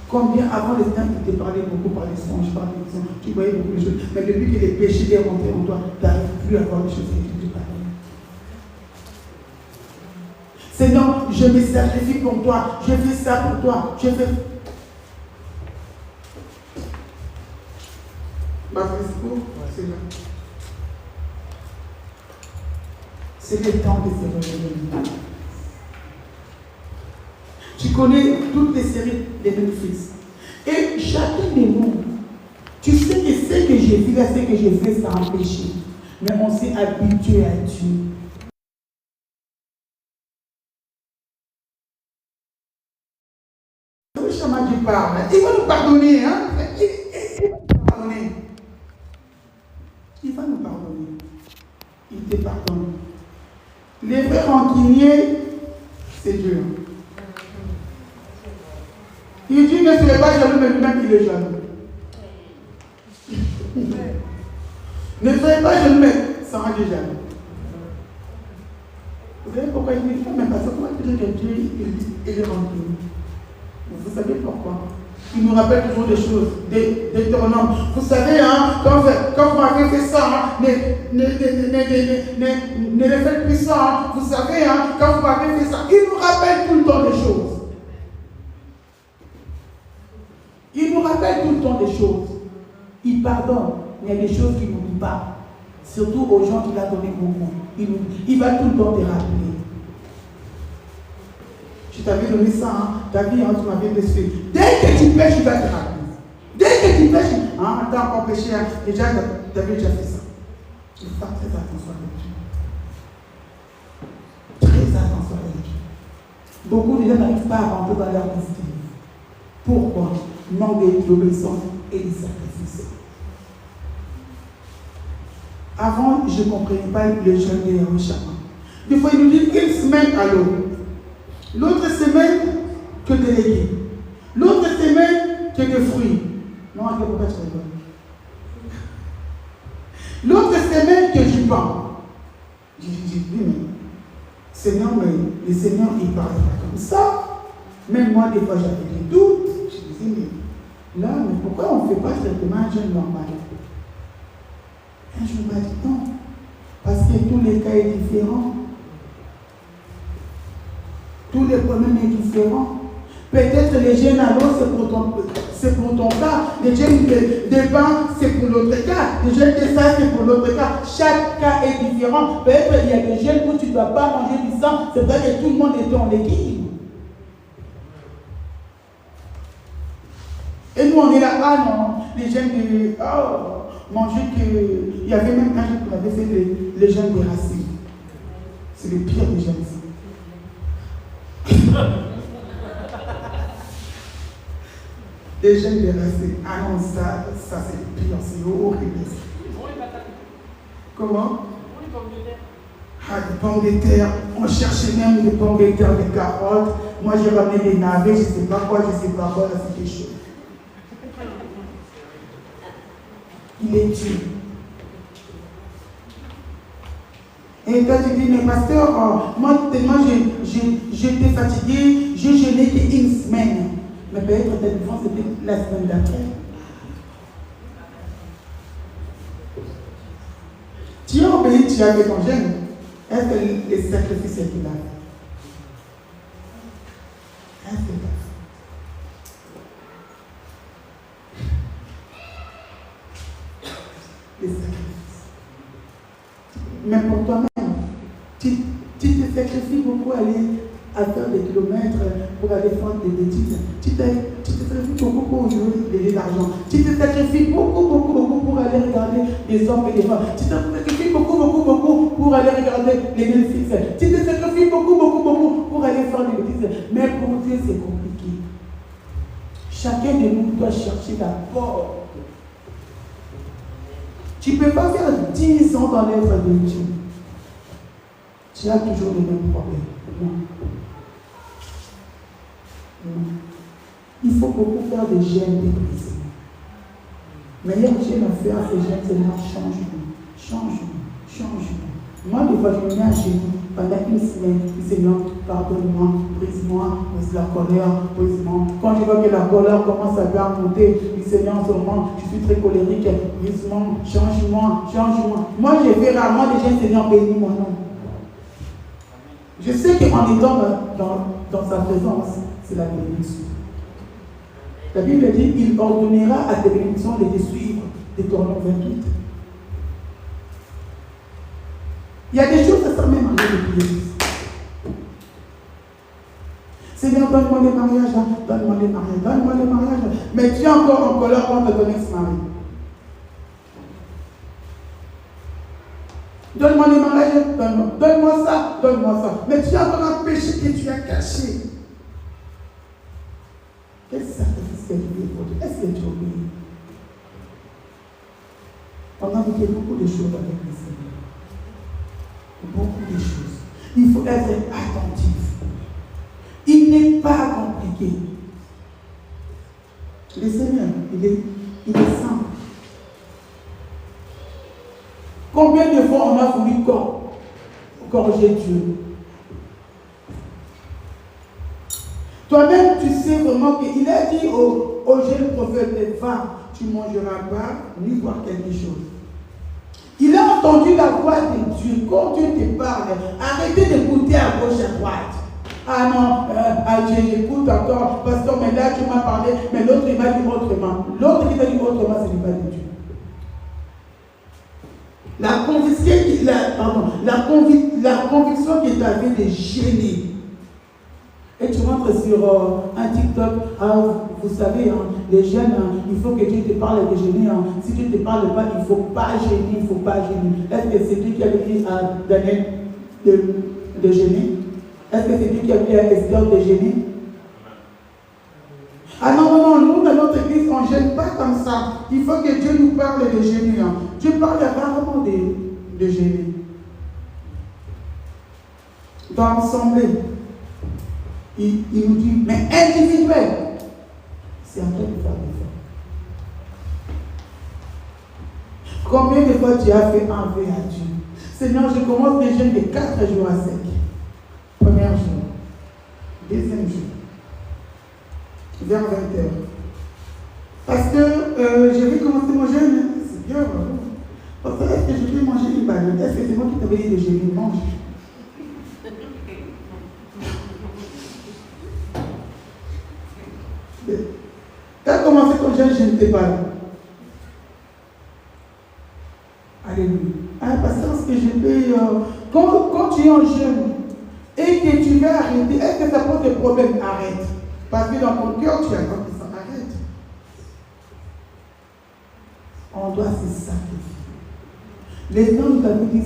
Combien avant le temps qui te parlait beaucoup par les songes, par les visions, tu voyais beaucoup de choses. Mais depuis que les péchés sont rentrés en toi, tu n'arrives plus à voir les choses que tu parlais. Seigneur, je me sacrifie pour toi, je fais ça pour toi, je fais. C'est là. C'est le temps de se réveiller. Tu connais toutes les séries des bénéfices. Et chacun des nous, tu sais que ce que j'ai fait, ce que j'ai fait, c'est un péché. Mais on s'est habitué à Dieu. Le chemin du pardon, il va nous pardonner, hein? Il va nous pardonner. Il te pardonne. Les vrais rancuniers, c'est dur. Il dit ne soyez pas jaloux, mais lui-même il est jaloux. Ne soyez pas jaloux, mais ça rend jaloux. Vous savez pourquoi il dit ça? Mais parce que comment dire que Dieu il est rancunier? Vous savez pourquoi? Il nous rappelle toujours des choses, des Deutéronomes. Vous savez, hein, quand vous m'avez fait ça, hein, ne le faites plus ça. Hein. Vous savez, hein, quand vous m'avez fait ça, il nous rappelle tout le temps des choses. Il nous rappelle tout le temps des choses. Il pardonne. Il y a des choses qu'il n'oublie pas. Surtout aux gens qu'il a donné beaucoup. Il va tout le temps te rappeler. Je t'avais donné ça, hein. Ta vie, hein, tu m'avais laissé. Dès que tu pêches, il va te rappeler. Dès que tu pêches, hein, t'as encore péché, hein. Déjà, tu avais déjà fait ça. Il faut faire très attention avec Dieu. Très attention avec Dieu. Beaucoup de gens n'arrivent pas à rentrer dans leur destinée. Pourquoi? Manque d'obéissance et de sacrifice. Avant, je ne comprenais pas le jeûne des chaman. Des fois, il nous dit une semaine à l'eau. L'autre semaine, que des légumes. L'autre semaine, que des fruits. Non, pourquoi tu rigoles? L'autre semaine, que du pain. J'ai dit, oui, mais Seigneur, mais le Seigneur, il ne parle pas comme ça. Même moi, des fois, j'avais des doutes. Je disais, mais là, mais pourquoi on ne fait pas simplement un jeûne normal? Un jour, il m'a dit non. Parce que tous les cas sont différents. Tous les problèmes sont différents. Peut-être les jeûnes à l'eau, c'est pour ton cas. Les jeûnes de pain, c'est pour l'autre cas. Les jeûnes de sang, c'est pour l'autre cas. Chaque cas est différent. Peut-être il y a des jeûnes où tu ne dois pas manger du sang. C'est vrai que tout le monde est en équilibre. Et nous, on est là, ah non, les jeûnes de manger que. Il y avait même un jour qu'on avait fait les jeûnes des racines. C'est le pire des jeûnes. Les jeûnes des racines. Ah non, ça c'est le pire, c'est horrible. Comment? Ah, des pommes de terre. On cherchait même des pommes de terre, des carottes. Moi, j'ai ramené des navets, je ne sais pas quoi, là, c'était chaud. Il est Dieu. Et toi tu dis, mais pasteur, moi tellement j'étais fatigué, je jeûnais qu'une semaine. Mais peut-être tellement c'était la semaine d'après. Tu as obéi, tu as fait ton jeûne. Est-ce que les sacrifices qu'il a fait? Est-ce que tu as fait? Les sacrifices. Mais pour toi-même, tu te sacrifies beaucoup à aller à faire des kilomètres pour aller faire des bêtises. Tu te sacrifies beaucoup pour jouer de l'argent. Tu te sacrifies beaucoup pour aller regarder les hommes et les femmes. Tu te sacrifies beaucoup pour aller regarder les Netflix. Tu te sacrifies beaucoup pour aller faire des bêtises. Mais pour Dieu, c'est compliqué. Chacun de nous doit chercher d'abord. Tu ne peux pas faire 10 ans dans l'œuvre de Dieu. Tu as toujours le même problème. Non. Il faut beaucoup faire des jeûnes d'église. Meilleur jeûne à faire, c'est jeûne, Seigneur, change-nous. Moi, des fois, je me mets à genoux pendant une semaine. Seigneur, pardonne-moi, brise-moi, brise la colère, brise-moi. Quand je vois que la colère commence à bien monter, Seigneur, en ce moment, je suis très colérique, brise-moi, change-moi. Moi, je fais rarement des jeûnes, Seigneur, bénis-moi, non. Je sais qu'en étant dans sa présence, c'est la bénédiction. La Bible dit, il ordonnera à tes bénédictions de te suivre. Deutéronome 28. Il y a des choses, ça sert même à rien de prier. Seigneur, donne-moi les mariages, donne-moi les mariages. Mais tu es encore en colère contre ton ex-mari. Donne-moi les mariages, donne-moi ça. Mais tu as encore un péché que tu as caché. Quel sacrifice que tu veux pour Dieu? Est-ce que tu obéis? On a vécu beaucoup de choses avec le Seigneur. Beaucoup de choses. Il faut être attentif. Il n'est pas compliqué. Le Seigneur, il est simple. Combien de fois on a voulu corriger Dieu? Toi, Toi-même, tu sais vraiment qu'il a dit au jeune prophète, va, tu ne mangeras pas, ni boire quelque chose. Il a entendu la voix de Dieu. Quand Dieu te parle, arrêtez d'écouter à gauche, à droite. Ah non, j'écoute encore, pasteur, mais là tu m'as parlé, mais l'autre il m'a dit autrement. L'autre qui t'a dit autrement, ce n'est pas de Dieu. La conviction qui t'avait de gêner. Et tu rentres sur un TikTok, vous savez, les jeunes, il faut que Dieu te parle de gêner. Si Dieu ne te parle pas, il ne faut pas gêner, il ne faut pas gêner. Est-ce que c'est Dieu qui avait dit à Daniel de gêner? Est-ce que c'est Dieu qui a dit à Esther de gêner? Ah non, nous dans notre église, on ne gêne pas comme ça. Il faut que Dieu nous parle de gêner. Dieu parle rarement de gêner. Dans l'assemblée, il nous dit, mais individuel, c'est à toi de faire l'effort. Combien de fois tu as fait enlever à Dieu? Seigneur, je commence des jeûnes de 4 jours à 5. Premier jour, deuxième jour, vers 20h. Parce que je vais commencer mon jeûne, c'est bien, bravo. Parce que est-ce que je vais manger une baguette? Est-ce que c'est moi qui t'avais dit de jeûner? Mange. Tu as commencé ton jeûne, je ne t'ai pas dit. Alléluia. Parce que je vais. Quand tu es en jeûne et que tu vas arrêter, est-ce que ça pose des problèmes? Arrête. Parce que dans ton cœur, tu as quand ça arrête. On doit se sacrifier. Les gens nous avaient dit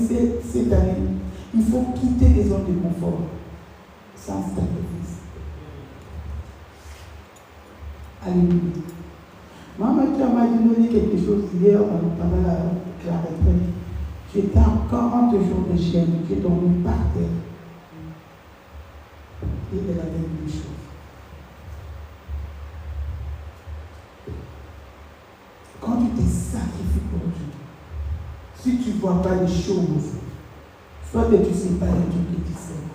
cette année, il faut quitter les zones de confort sans sacrifice. Alléluia. Maman, tu m'as donné quelque chose hier pendant la retraite. J'étais en 40 jours de jeûne, j'ai dormi par terre. Et elle avait une chose. Quand tu te sacrifies pour Dieu, si tu ne vois pas les choses, soit que tu ne sais pas le Dieu qui te sert.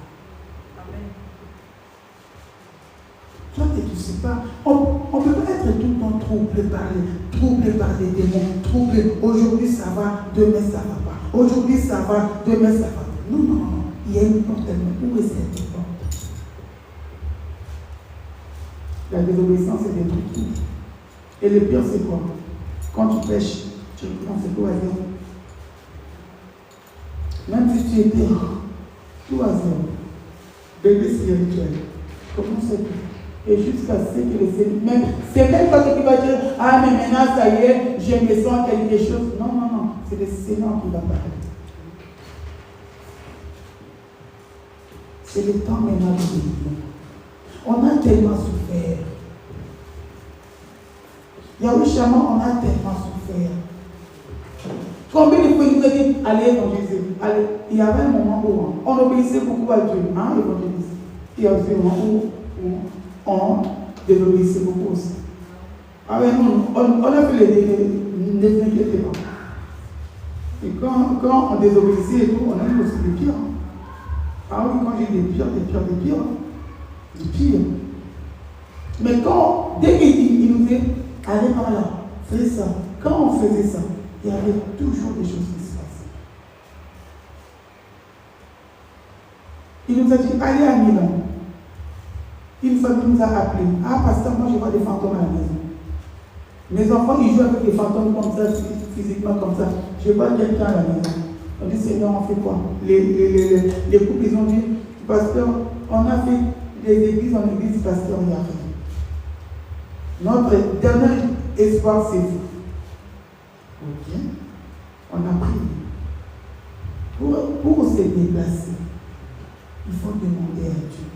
Toi que tu ne sais pas, on ne peut pas être tout le temps troublé par les démons, troublé. Aujourd'hui ça va, demain ça ne va pas. Aujourd'hui ça va, demain ça va pas. Non. Il y a une porte tellement. Où est cette porte? La désobéissance est des trucs. Et le pire c'est quoi? Quand tu pêches, tu prends ce tout à zéro. Même si tu étais tout à zéro, bébé spirituel, comment c'est tout? Et jusqu'à ce que le Seigneur, même, c'est même pas que tu vas dire, ah mais maintenant ça y est, je me sens quelque chose. Non, c'est le Seigneur qui va parler. C'est le temps maintenant de vivre. On a tellement souffert. Yahweh Shama, on a tellement souffert. Combien de fois il nous a dit, allez évangéliser, allez. Il y avait un moment où on obéissait beaucoup à Dieu, évangéliser. Il y a aussi un moment où on désobéissait beaucoup aussi. Alors, on a fait les inquiétez pas. Et quand on désobéissait et tout, on a eu aussi des pires. Ah oui, quand j'ai des pires. Mais dès qu'il nous dit, allez par là, fais ça. Quand on faisait ça, il y avait toujours des choses qui se passaient. Il nous a dit, allez à Milan. Une fois qu'il nous a appelé, pasteur, moi je vois des fantômes à la maison. Mes enfants, ils jouent avec des fantômes comme ça, physiquement comme ça. Je vois quelqu'un à la maison. On dit, Seigneur, on fait quoi? Les couples, ils ont dit, pasteur, on a fait des églises en église, pasteur, il n'y a rien. Notre dernier espoir, c'est vous. Ok. On a prié. Pour se déplacer, il faut demander à Dieu.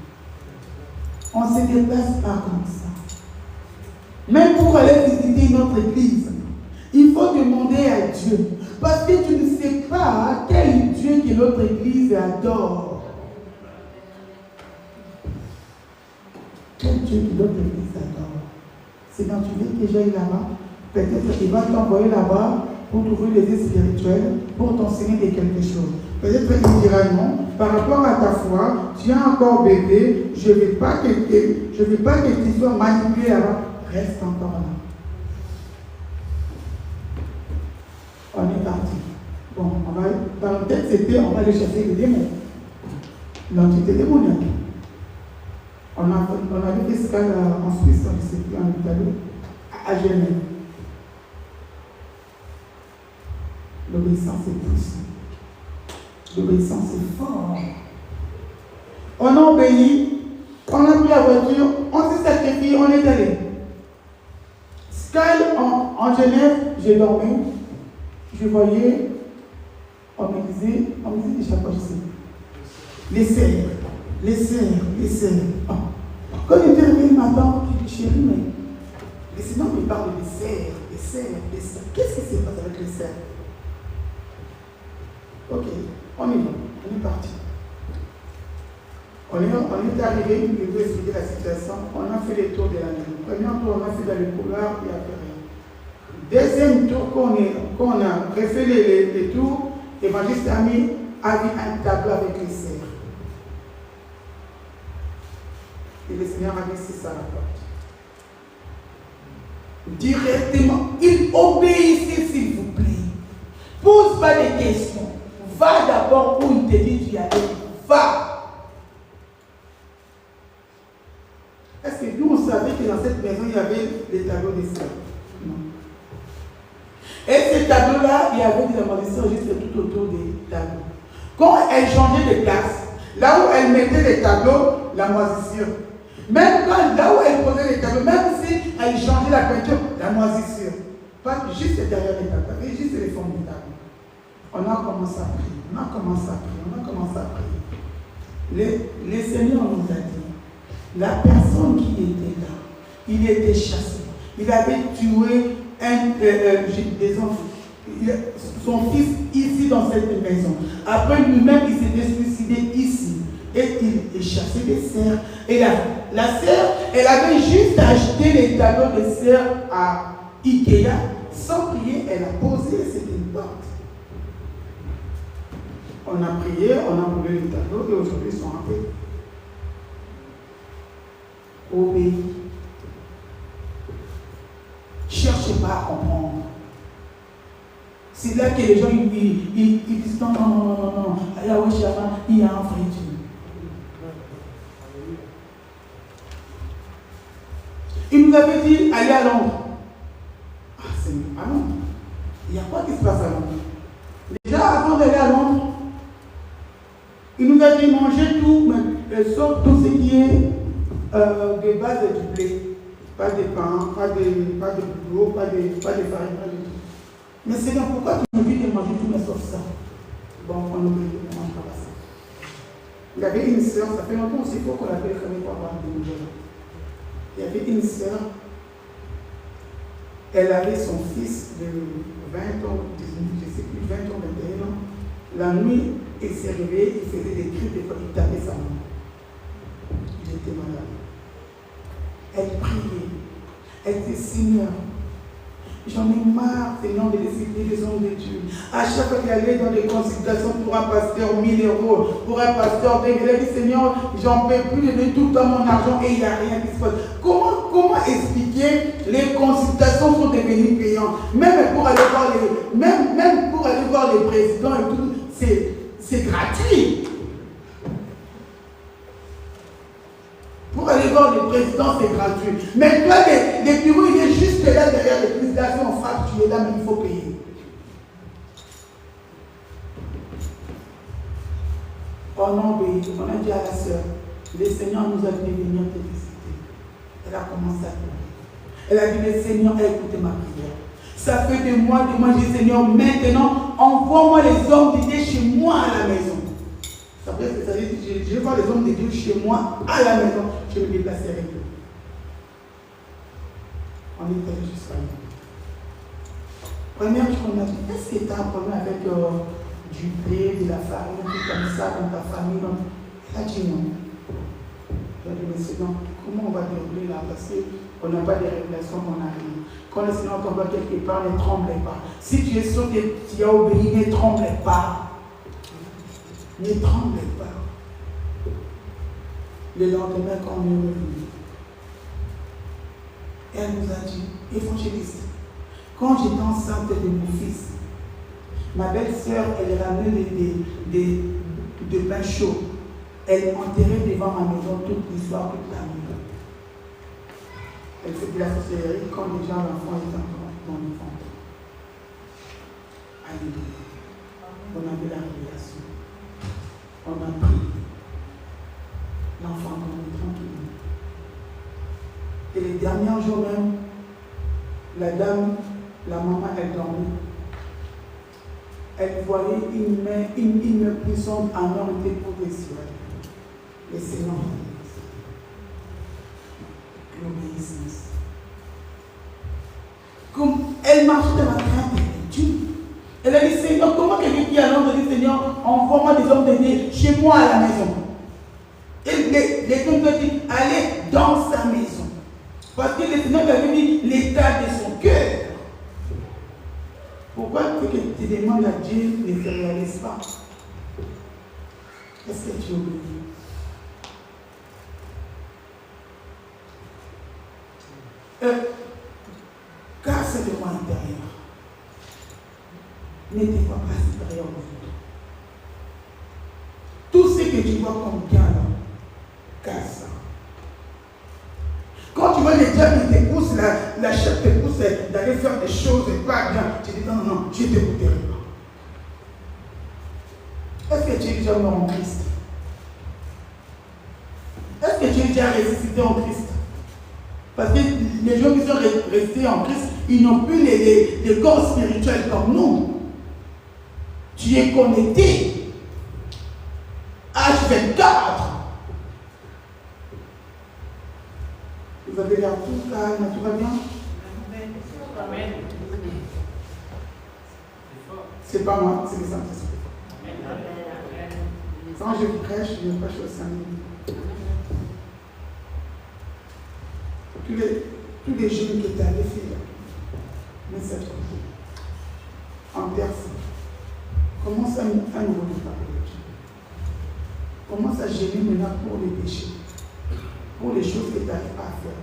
On ne se déplace pas comme ça. Même pour aller visiter notre église, il faut demander à Dieu. Parce que tu ne sais pas quel Dieu que notre église adore. Quel Dieu que notre église adore. C'est quand tu veux que j'aille là-bas, peut-être qu'il va t'envoyer là-bas pour t'ouvrir les yeux spirituels, pour t'enseigner de quelque chose. Peut-être il dira non. Par rapport à ta foi, tu es encore bébé. Je ne veux pas que tu sois manipulé là-bas. Reste encore là. On est parti. Bon, dans le texte, c'était on va aller chasser les démons. L'entité démoniaque. On avait fait ce cas en Suisse, on ne sait plus, en Italie, à Genève. L'obéissance est puissante. L'obéissance est forte. On a obéi, on a pris la voiture, on s'est sacrifié, on est allé. Sky en Genève, j'ai dormi. Je voyais, on me disait chaque fois, je sais. Les serres. Oh. Quand il était réveillé le matin, je dis chérie, mais sinon il parle des serres. Qu'est-ce qui se passe avec les serres? Ok, on y va, on est parti. On est arrivé, je vais expliquer la situation. On a fait les tours de la maison. Premier tour, on a fait dans les couloirs, il n'y a plus rien. Deuxième tour, quand on a refait les tours, l'évangéliste Ami a mis un tableau avec les serres. Et le Seigneur a dit, c'est ça la porte. Directement, il obéissait, s'il vous plaît. Pose pas de questions. Va d'abord où il te dit tu y allais. Va. Est-ce que nous, on savait que dans cette maison, il y avait des tableaux des sœurs? Non. Et ces tableaux-là, il y avait des malédictions juste tout autour des tableaux. Quand elle changeait de place, là où elle mettait les tableaux, la moisissure. Même quand, là où elle posait les tableaux, même si elle changeait la peinture, la moisissure. Pas juste derrière les tableaux, juste les formes des tableaux. On a commencé à prier, on a commencé à prier. Le Seigneur nous a dit, la personne qui était là, il était chassé. Il avait tué des enfants. Son fils ici dans cette maison. Après lui-même, il s'était suicidé ici. Et il est chassé des cerfs. Et la sœur, elle avait juste acheté les tableaux de cerfs à Ikea. Sans prier, elle a posé, c'était une porte. On a prié, on a roulé les tableaux et aujourd'hui ils sont en paix. Obéis. Cherchez pas à comprendre. C'est là que les gens ils disent non. Là où il y a un vrai Dieu. Il nous avait dit allez à Londres. Ah, c'est à Londres. Il y a quoi qui se passe à Londres? Déjà avant d'aller à Londres, il nous a dit manger tout, sauf tout ce qui est de base du blé. Pas de pain, pas de boulot, pas de farine, pas de tout. Mais Seigneur, pourquoi tu me dis de manger tout, mais sauf ça? Bon, on oublie, on mange pas ça. Il y avait une sœur, ça fait longtemps aussi, il faut qu'on l'appelle comme pour avoir des nouvelles. Il y avait une sœur, elle avait son fils de 20 ans, 19, je ne sais plus, 20 ans, 21 ans. La nuit, il s'est réveillé, il faisait des cris, il tapait sa main. Il était malade. Elle priait. Elle disait, Seigneur, j'en ai marre, Seigneur, de laisser les hommes de Dieu. À chaque fois qu'il allait dans des consultations pour un pasteur, 1000 euros, pour un pasteur, il a dit, Seigneur, j'en peux plus de donner tout le temps mon argent et il n'y a rien qui se passe. Comment expliquer les consultations sont devenues payantes? Même pour aller voir les présidents et tout, c'est gratuit. Pour aller voir le président, c'est gratuit. Mais toi, les bureaux, il est juste là derrière les présidents, on frappe, tu es là, mais il faut payer. On a obéi, on a dit à la sœur, le Seigneur nous a dit de venir te visiter. Elle a commencé à pleurer. Elle a dit, le Seigneur a écouté ma prière. Ça fait des mois, j'ai dit, Seigneur, maintenant, envoie-moi les hommes de Dieu chez moi à la maison. Ça veut dire que je vais voir les hommes de Dieu chez moi, à la maison. Je vais me déplacer avec eux. On est allé jusqu'à là. Première chose qu'on a dit, est-ce que tu as un problème avec du blé, de la farine, tout comme ça, dans ta famille? Elle a dit non. Elle a dit, mais Seigneur, comment on va dérouler là? Parce qu'on n'a pas de révélation, on n'a rien. Quand le Seigneur t'envoie quelque part, ne tremblez pas. Si tu es sûr que tu as obéi, ne tremblez pas. Ne tremblez pas. Le lendemain, quand on est revenu, elle nous a dit, évangéliste, quand j'étais enceinte de mon fils, ma belle-sœur, elle ramenait des pains chauds. Elle enterrait devant ma maison toute l'histoire, toute la nuit. Elle faisait de la sorcellerie quand déjà l'enfant était encore dans le ventre. Alléluia. On a vu la révélation. On a pris l'enfant dormait tranquillement. Et les derniers jours même, la dame, la maman, elle dormait. Elle voyait une main puissante en or déposée sur elle. Et c'est non. L'obéissance. Comme elle marchait dans la crainte de Dieu. Elle a dit, Seigneur, comment quelqu'un qui a l'homme de dire, Seigneur, envoie-moi des hommes de Dieu chez moi à la maison. Et les hommes ont dit, allez dans sa maison. Parce que le Seigneur avait dit l'état de son cœur. Pourquoi tu demandes à Dieu ne se réalise pas? Est-ce que tu obéis? Car c'est de moi intérieur. Ne te vois pas supérieur aux autres. Tout ce que tu vois comme bien là, casse ça. Quand tu vois les diables qui te poussent, la chef te pousse d'aller faire des choses pas bien, tu dis non, je ne t'écouterai pas. Est-ce que tu es déjà mort en Christ? Est-ce que tu es déjà ressuscité en Christ? Parce que les gens qui sont restés en Christ, ils n'ont plus les corps spirituels comme nous. Tu es connecté. H24. Vous avez l'air tout calme, tout va bien? Amen. C'est pas moi, c'est les Saint-Esprit. Quand je prêche au Saint-Esprit. Tous les jeunes qui étaient allés faire, mais cette en personne, commence à nous parler de Dieu. Commence à gérer maintenant pour les péchés, pour les choses que tu n'arrives pas à faire.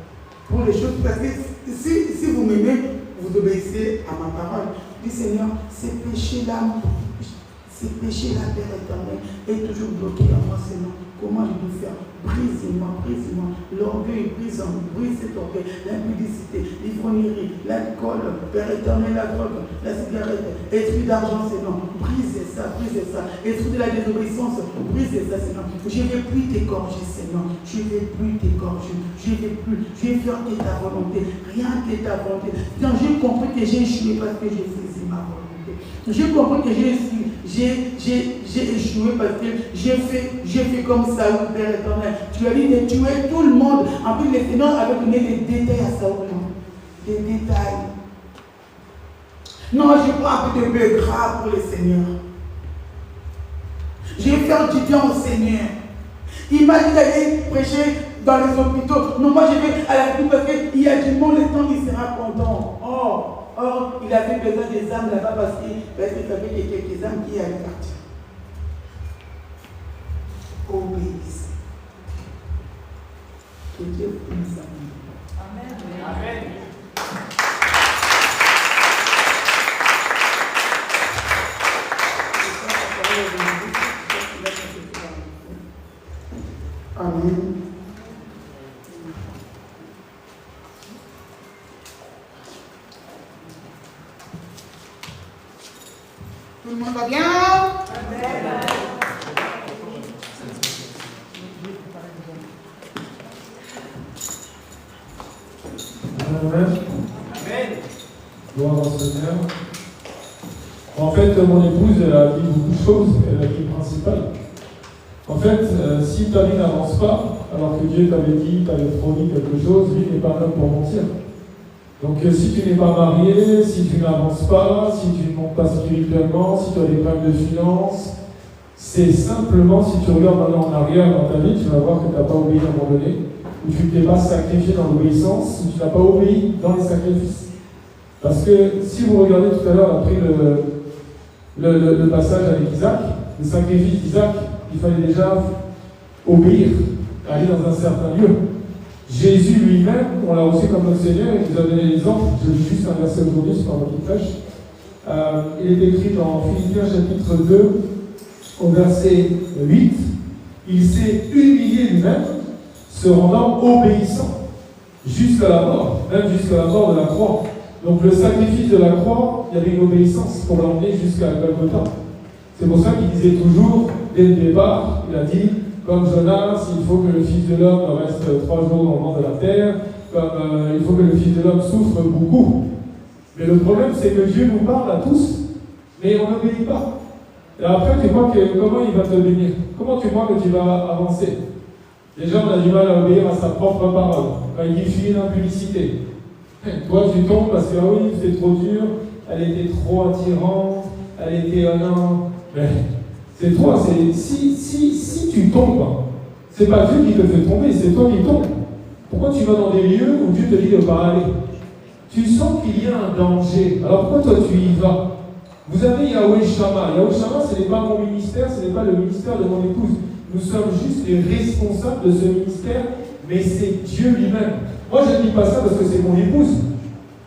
Pour les choses, parce que si vous m'aimez, vous obéissez à ma parole. Dis Seigneur, ces péchés-là, Père éternel, est toujours bloqué à moi, Seigneur. Comment je dois faire? Brise-moi, brise-moi. L'orgueil, brise cet orgueil, l'impudicité, l'ivrognerie, l'alcool, Père éternel, la drogue, la cigarette, esprit d'argent, Seigneur. Brise ça, brise ça. Esprit de la désobéissance, brise ça, Seigneur. Je ne vais plus t'égorger, Seigneur. Je ne vais plus t'égorger. Je ne vais plus. Je vais faire que ta volonté. Rien que ta volonté. Quand j'ai compris que j'ai échoué parce que j'ai fait ma volonté. J'ai compris que j'ai échoué parce que j'ai fait comme Saoul, Père éternel. Tu as dit de tuer tout le monde. En plus, le Seigneur avait donné des détails à Saoul. Des détails. Non, je prends un peu de bœuf gras pour le Seigneur. Je vais faire du bien au Seigneur. Il m'a dit d'aller prêcher dans les hôpitaux. Non, moi je vais à la Bible parce qu'il y a du monde, le temps il sera content. Or, il avait besoin des âmes là-bas parce qu'il y avait quelques âmes qui allaient partir. Obéissez. Que Dieu bénisse. Amen. Amen. Amen. Tout le monde va bien? Amen. Amen. Gloire au Seigneur. En fait, mon épouse, elle a dit beaucoup de choses, elle a dit le principal. En fait, si ta vie n'avance pas, alors que Dieu t'avait dit, t'avait promis quelque chose, lui n'est pas là pour mentir. Donc si tu n'es pas marié, si tu n'avances pas, si tu ne montes pas spirituellement, si tu as des problèmes de finances, c'est simplement, si tu regardes maintenant en arrière dans ta vie, tu vas voir que tu n'as pas obéi à un moment donné, ou tu ne t'es pas sacrifié dans l'obéissance, ou tu n'as pas obéi dans les sacrifices. Parce que si vous regardez tout à l'heure, après le passage avec Isaac, le sacrifice d'Isaac, il fallait déjà obéir, aller dans un certain lieu. Jésus lui-même, on l'a reçu comme notre Seigneur, il nous a donné l'exemple. Je lis juste un verset aujourd'hui, c'est pas moi qui prêche. Il est écrit dans Philippiens chapitre 2, au verset 8, il s'est humilié lui-même, se rendant obéissant jusqu'à la mort, même jusqu'à la mort de la croix. Donc le sacrifice de la croix, il y avait une obéissance pour l'emmener jusqu'à Golgotha. C'est pour ça qu'il disait toujours, dès le départ, il a dit, comme Jonas, il faut que le Fils de l'homme reste 3 jours dans le ventre de la terre, comme il faut que le Fils de l'homme souffre beaucoup. Mais le problème, c'est que Dieu nous parle à tous, mais on n'obéit pas. Et après, tu crois que comment il va te bénir? Comment tu crois que tu vas avancer? Déjà, on a du mal à obéir à sa propre parole. Quand il dit fuis l'impublicité. Toi, tu tombes parce que, ah oui, c'est trop dur, elle était trop attirante, elle était non. Mais c'est toi, si tu tombes, c'est pas Dieu qui te fait tomber, c'est toi qui tombes. Pourquoi tu vas dans des lieux où Dieu te dit de ne pas aller? Tu sens qu'il y a un danger. Alors pourquoi toi tu y vas? Vous avez Yahweh Shammah. Yahweh Shammah, ce n'est pas mon ministère, ce n'est pas le ministère de mon épouse. Nous sommes juste les responsables de ce ministère, mais c'est Dieu lui-même. Moi, je ne dis pas ça parce que c'est mon épouse,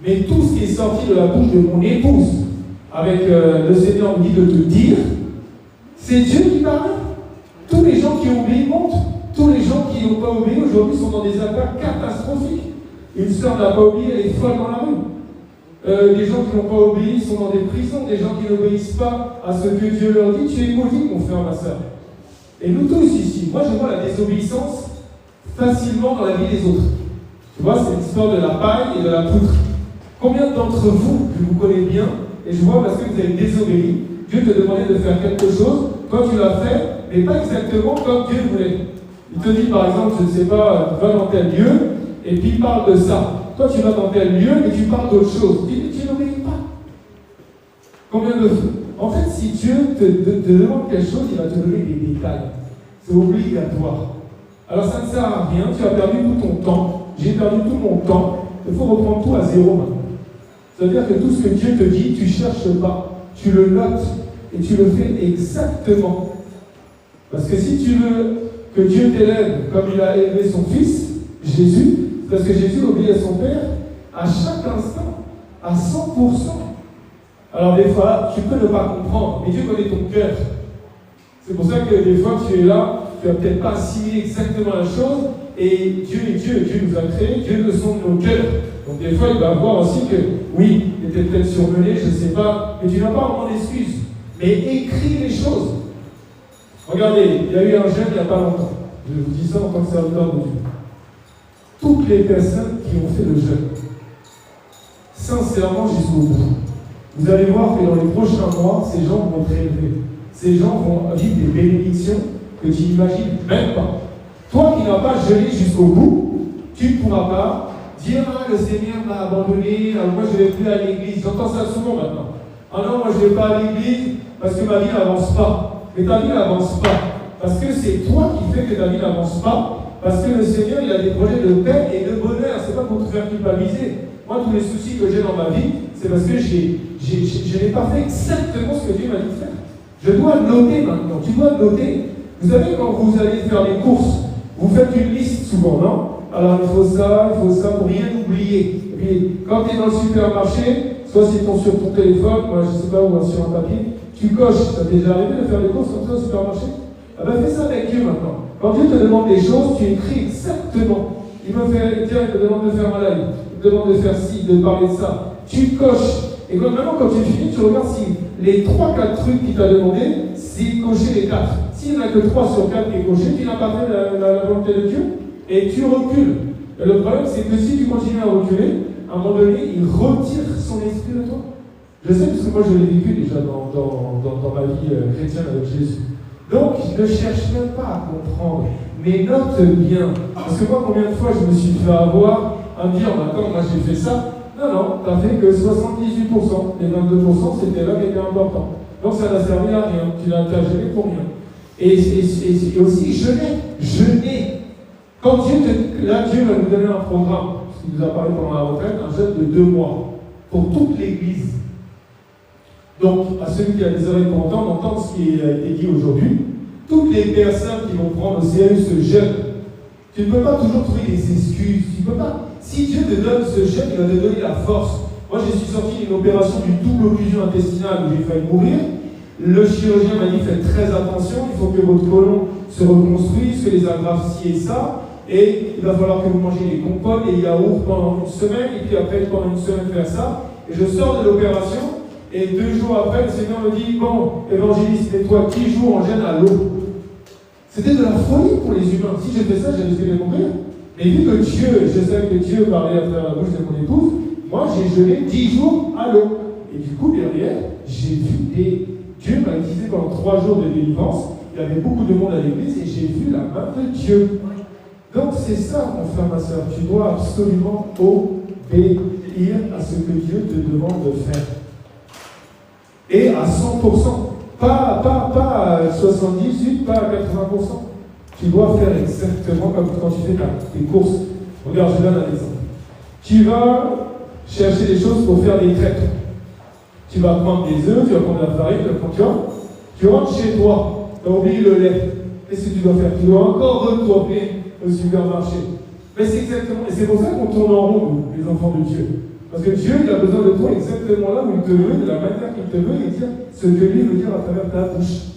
mais tout ce qui est sorti de la bouche de mon épouse, avec le Seigneur me dit de te dire, c'est Dieu qui parle. Tous les gens qui ont obéi montent. Tous les gens qui n'ont pas obéi aujourd'hui sont dans des affaires catastrophiques. Une sœur n'a pas obéi, elle est folle dans la rue. Des gens qui n'ont pas obéi sont dans des prisons. Des gens qui n'obéissent pas à ce que Dieu leur dit. Tu es maudit, mon frère, ma sœur. Et nous tous ici, moi je vois la désobéissance facilement dans la vie des autres. Tu vois, c'est l'histoire de la paille et de la poutre. Combien d'entre vous, je vous connais bien, et je vois parce que vous avez désobéi, Dieu te demandait de faire quelque chose, toi tu l'as fait, mais pas exactement comme Dieu voulait. Il te dit par exemple, je ne sais pas, va dans tel lieu, et puis il parle de ça. Toi tu vas dans tel lieu, et tu parles d'autre chose. Tu n'obéis pas. Combien de fois? En fait, si Dieu te demande quelque chose, il va te donner des détails. C'est obligatoire. Alors ça ne sert à rien, tu as perdu tout ton temps, j'ai perdu tout mon temps, il faut reprendre tout à zéro maintenant. C'est-à-dire que tout ce que Dieu te dit, tu ne cherches pas, tu le notes et tu le fais exactement. Parce que si tu veux que Dieu t'élève comme il a élevé son fils, Jésus, c'est parce que Jésus obéit à son Père à chaque instant, à 100%. Alors des fois, tu peux ne pas comprendre, mais Dieu connaît ton cœur. C'est pour ça que des fois tu es là, tu n'as peut-être pas assimilé exactement la chose, et Dieu est Dieu, Dieu nous a créés, Dieu le sonde nos cœurs. Donc des fois, il va voir aussi que, oui, il était peut-être surmené, je ne sais pas, mais tu n'as pas vraiment d'excuses. Mais écris les choses. Regardez, il y a eu un jeûne il n'y a pas longtemps. Je vous dis ça en tant que serviteur de Dieu. Toutes les personnes qui ont fait le jeûne, sincèrement jusqu'au bout, vous allez voir que dans les prochains mois, ces gens vont être élevés. Ces gens vont vivre des bénédictions que tu n'imagines même pas. Toi qui n'as pas jeûné jusqu'au bout, tu ne pourras pas dire « Ah, le Seigneur m'a abandonné, moi je ne vais plus à l'église. » J'entends ça souvent maintenant. « Ah non, moi je ne vais pas à l'église parce que ma vie n'avance pas. » Mais ta vie n'avance pas. Parce que c'est toi qui fais que ta vie n'avance pas. Parce que le Seigneur, il a des projets de paix et de bonheur. Ce n'est pas pour te faire culpabiliser. Moi, tous les soucis que j'ai dans ma vie, c'est parce que je n'ai pas fait exactement ce que Dieu m'a dit de faire. Je dois noter maintenant. Tu dois noter. Vous savez, quand vous allez faire les courses, vous faites une liste souvent, non? Alors, il faut ça pour rien oublier. Et puis, quand tu es dans le supermarché, soit c'est sur ton téléphone, moi je ne sais pas, ou sur un papier, tu coches. Ça t'est déjà arrivé de faire des courses comme ça au supermarché? Ah ben, fais ça avec Dieu maintenant. Quand Dieu te demande des choses, tu écris exactement. Il te demande de faire un live, il te demande de faire ci, de parler de ça. Tu coches. Et maintenant, quand tu finis, tu regardes si les 3-4 trucs qu'il t'a demandé, c'est cocher les 4. S'il n'y en a que 3 sur 4 qui est coché, tu n'as pas fait la volonté de Dieu et tu recules. Et le problème, c'est que si tu continues à reculer, à un moment donné, il retire son esprit de toi. Je sais, parce que moi je l'ai vécu déjà dans ma vie chrétienne avec Jésus. Donc, ne cherche même pas à comprendre, mais note bien. Parce que moi, combien de fois je me suis fait avoir à me dire, attends, moi j'ai fait ça. Non, tu n'as fait que 78%. Les 22%, c'était là qui était important. Donc, ça n'a servi à rien. Tu n'as intergéré pour rien. Et aussi, jeûner. Quand Dieu va nous donner un programme, il nous a parlé pendant la retraite, un jeûne de 2 mois pour toute l'Église. Donc, à celui qui a des oreilles pour entendre, entendre ce qui a été dit aujourd'hui. Toutes les personnes qui vont prendre au sérieux ce jeûne, tu ne peux pas toujours trouver des excuses. Tu peux pas. Si Dieu te donne ce jeûne, il va te donner la force. Moi, je suis sorti d'une opération d'une double occlusion intestinale où j'ai failli mourir. Le chirurgien m'a dit faites très attention, il faut que votre côlon se reconstruise, que les agrafes ci et ça, et il va falloir que vous mangez des compotes, des yaourts pendant une semaine, et puis après pendant une semaine faire ça. Et je sors de l'opération, et 2 jours après, le Seigneur me dit bon, évangéliste, mets-toi 10 jours en jeûne à l'eau. C'était de la folie pour les humains. Si je fais ça, j'allais essayer de mourir. Mais vu que Dieu, je savais que Dieu parlait à travers la bouche de mon épouse, moi j'ai jeûné 10 jours à l'eau. Et du coup, derrière, j'ai vu des. Dieu m'a utilisé pendant 3 jours de délivrance. Il y avait beaucoup de monde à l'église et j'ai vu la main de Dieu. Donc c'est ça, mon frère, ma soeur. Tu dois absolument obéir à ce que Dieu te demande de faire. Et à 100%. Pas à 78, pas à 80%. Tu dois faire exactement comme quand tu fais tes courses. Regarde, je donne un exemple. Tu vas chercher des choses pour faire des crêpes. Tu vas prendre des œufs, tu vas prendre de la farine, tu rentres chez toi, tu as oublié le lait. Qu'est-ce que tu dois faire? Tu dois encore retourner au supermarché. Mais c'est exactement, et c'est pour ça qu'on tourne en rond, nous, les enfants de Dieu. Parce que Dieu, il a besoin de toi exactement là où il te veut, de la manière qu'il te veut, et dire ce que lui veut dire à travers ta bouche.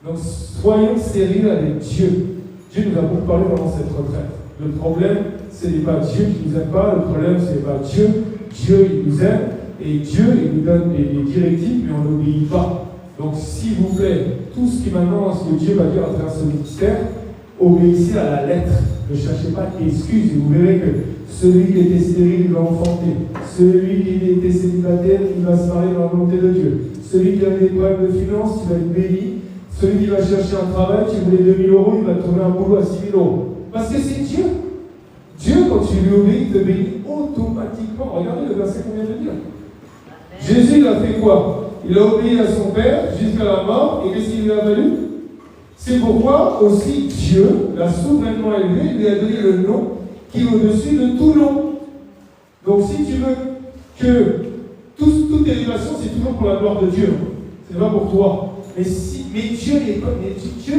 Donc, soyons sérieux avec Dieu. Dieu nous a beaucoup parlé pendant cette retraite. Le problème, ce n'est pas Dieu qui nous aime pas, le problème, ce n'est pas Dieu. Dieu, il nous aime. Et Dieu, il nous donne des directives, mais on n'obéit pas. Donc, s'il vous plaît, tout ce qui maintenant, ce que Dieu va dire à travers ce ministère, obéissez à la lettre. Ne cherchez pas d'excuses. Et vous verrez que celui qui était stérile, il va enfanter. Celui qui était célibataire, il va se marier dans la volonté de Dieu. Celui qui avait des problèmes de finances, il va être béni. Celui qui va chercher un travail, qui voulait 2 000 €, il va trouver un boulot à 6 000 €. Parce que c'est Dieu. Dieu, quand tu lui obéis, te bénit automatiquement. Regardez le verset qu'on vient de dire. Jésus, il a fait quoi? Il a obéi à son Père jusqu'à la mort, et qu'est-ce qu'il lui a valu? C'est pourquoi aussi Dieu l'a souverainement élevé, il lui a donné le nom qui est au-dessus de tout nom. Donc si tu veux que toute élévation, c'est toujours pour la gloire de Dieu. C'est pas pour toi. Mais Dieu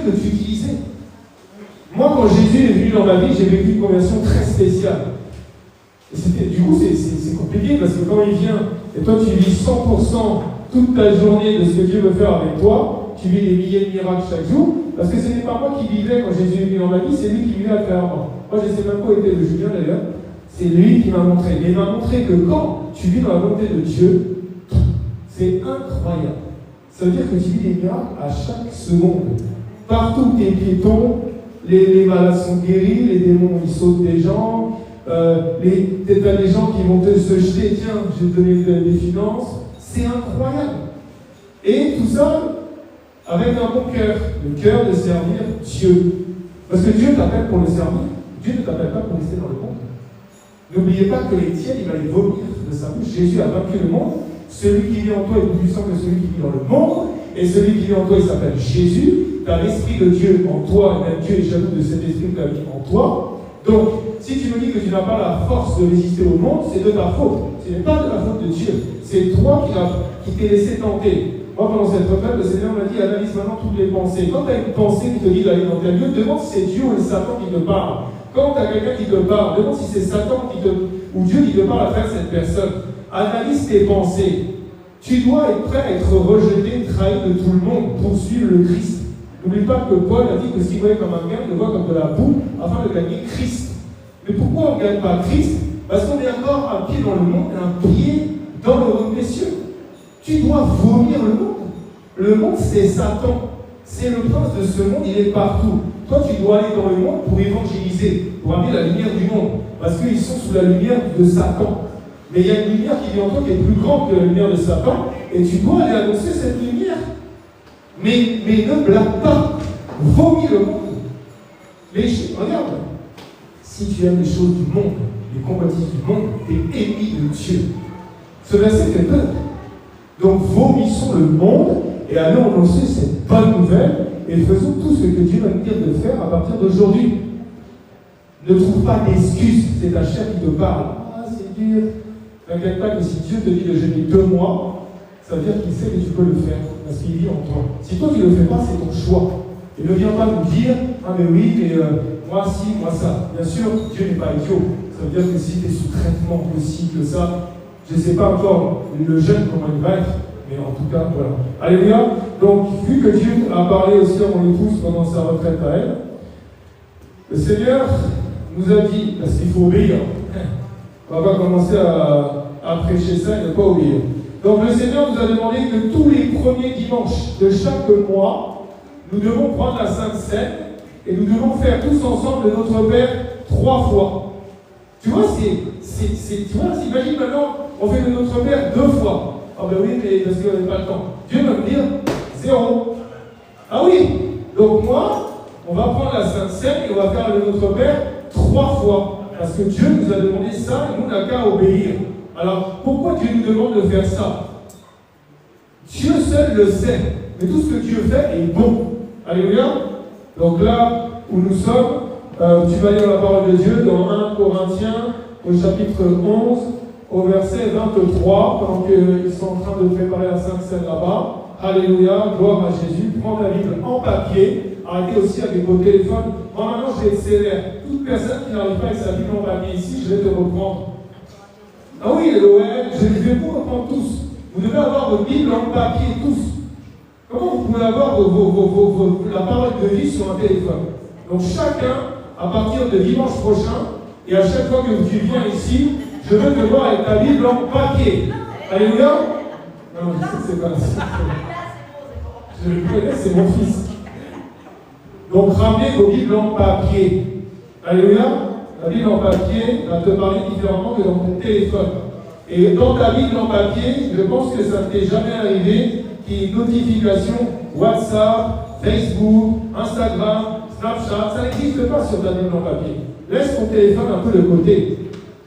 veut t'utiliser. Moi, quand Jésus est venu dans ma vie, j'ai vécu une conversion très spéciale. Et du coup, c'est compliqué parce que quand il vient, et toi tu vis 100% toute ta journée de ce que Dieu veut faire avec toi, tu vis des milliers de miracles chaque jour, parce que ce n'est pas moi qui vivais quand Jésus est venu dans ma vie, c'est lui qui vivait à travers moi. Moi, je ne sais même pas où était le Julien d'ailleurs, c'est lui qui m'a montré. Mais il m'a montré que quand tu vis dans la volonté de Dieu, c'est incroyable. Ça veut dire que tu vis des miracles à chaque seconde. Partout tes pieds tombent, les malades sont guéris, les démons ils sautent des gens, t'as des gens qui vont se jeter, tiens, je vais te donner des finances. C'est incroyable. Et tout ça avec un bon cœur, le cœur de servir Dieu. Parce que Dieu t'appelle pour le servir. Dieu ne t'appelle pas pour rester dans le monde. N'oubliez pas que les tiens, il va les vomir de sa bouche. Jésus a vaincu le monde. Celui qui vit en toi est plus puissant que celui qui vit dans le monde. Et celui qui vit en toi, il s'appelle Jésus. Tu as l'Esprit de Dieu en toi, et même Dieu est jaloux de cet Esprit que tu as mis en toi. Donc, si tu me dis que tu n'as pas la force de résister au monde, c'est de ta faute. Ce n'est pas de la faute de Dieu. C'est toi qui t'es laissé tenter. Moi, pendant cette retraite, le Seigneur m'a dit, analyse maintenant toutes les pensées. Quand tu as une pensée qui te dit d'aller dans tel lieu, demande si c'est Dieu ou Satan qui te parle. Quand tu as quelqu'un qui te parle, demande si c'est Satan ou Dieu qui te parle à travers cette personne. Analyse tes pensées. Tu dois être prêt à être rejeté, trahi de tout le monde pour suivre le Christ. N'oublie pas que Paul a dit que s'il voyait comme un gain, il le voit comme de la boue afin de gagner Christ. Mais pourquoi on ne gagne pas Christ? Parce qu'on est encore un pied dans le monde et un pied dans le royaume des cieux. Tu dois vomir le monde. Le monde, c'est Satan. C'est le prince de ce monde, il est partout. Toi, tu dois aller dans le monde pour évangéliser, pour amener la lumière du monde. Parce qu'ils sont sous la lumière de Satan. Mais il y a une lumière qui vient en toi qui est plus grande que la lumière de Satan, et tu dois aller annoncer cette lumière. Mais ne blague pas. Vomis le monde. Regarde. Si tu aimes les choses du monde, les convoitises du monde, tu es ennemi de Dieu. Ce verset fait peur. Donc vomissons le monde et allons annoncer cette bonne nouvelle et faisons tout ce que Dieu va nous dire de faire à partir d'aujourd'hui. Ne trouve pas d'excuses, c'est ta chair qui te parle. Ah, c'est dur. T'inquiète pas que si Dieu te dit de jeûner 2 mois, ça veut dire qu'il sait que tu peux le faire, parce qu'il vit en toi. Si toi tu ne le fais pas, c'est ton choix. Il ne vient pas nous dire, ah mais oui, mais moi si, moi ça. Bien sûr, Dieu n'est pas idiot. Ça veut dire que si tu es sous traitement aussi que ça, je ne sais pas encore le jeune comment il va être, mais en tout cas, voilà. Alléluia. Donc, vu que Dieu a parlé aussi à mon épouse pendant sa retraite à elle, le Seigneur nous a dit, parce qu'il faut obéir. On va pas commencer à prêcher ça et ne pas obéir. Donc le Seigneur nous a demandé que tous les premiers dimanches de chaque mois, nous devons prendre la Sainte Seine et nous devons faire tous ensemble le Notre Père 3 fois. Tu vois, tu vois, imagine maintenant, on fait le Notre Père 2 fois. Ah ben oui, mais parce qu'on n'a pas le temps. Dieu va me dire 0. Ah oui, donc moi, on va prendre la Sainte Seine et on va faire le Notre Père 3 fois. Parce que Dieu nous a demandé ça et nous, on n'a qu'à obéir. Alors, pourquoi Dieu nous demande de faire ça? Dieu seul le sait. Mais tout ce que Dieu fait est bon. Alléluia. Donc là où nous sommes, tu vas lire la parole de Dieu dans 1 Corinthiens, au chapitre 11, au verset 23, pendant qu'ils sont en train de préparer la Sainte Seine là-bas. Alléluia, gloire à Jésus. Prends la Bible en papier. Arrêtez aussi avec vos téléphones. Moi maintenant, j'ai le CLR. Toute personne qui n'arrive pas avec sa Bible en papier ici, je vais te reprendre. Ah oui, ouais, je vais vous reprendre tous. Vous devez avoir votre Bible en papier, tous. Comment vous pouvez avoir la parole de vie sur un téléphone? Donc chacun, à partir de dimanche prochain, et à chaque fois que tu viens ici, je veux te voir avec ta Bible en papier. Alléluia. Non, c'est pas ça. Je le connais, c'est mon fils. Donc ramenez vos Bibles en papier. Alléluia. La Bible en papier va te parler différemment que dans ton téléphone. Et dans ta Bible en papier, je pense que ça ne t'est jamais arrivé qu'il y ait une notification WhatsApp, Facebook, Instagram, Snapchat. Ça n'existe pas sur ta Bible en papier. Laisse ton téléphone un peu de côté.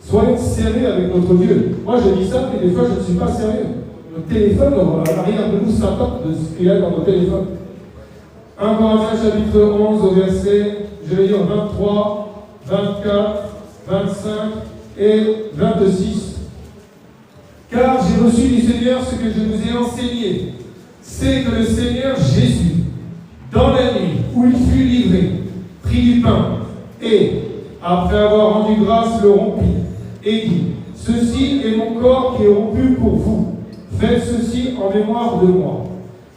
Soyons sérieux avec notre Dieu. Moi je dis ça, mais des fois je ne suis pas sérieux. Le téléphone, on va rien de nous s'attendre de ce qu'il y a dans nos téléphones. 1 Corinthiens chapitre 11 au verset, je vais dire 23, 24, 25 et 26. Car j'ai reçu du Seigneur ce que je vous ai enseigné. C'est que le Seigneur Jésus, dans la nuit où il fut livré, prit du pain et, après avoir rendu grâce, le rompit et dit, ceci est mon corps qui est rompu pour vous. Faites ceci en mémoire de moi.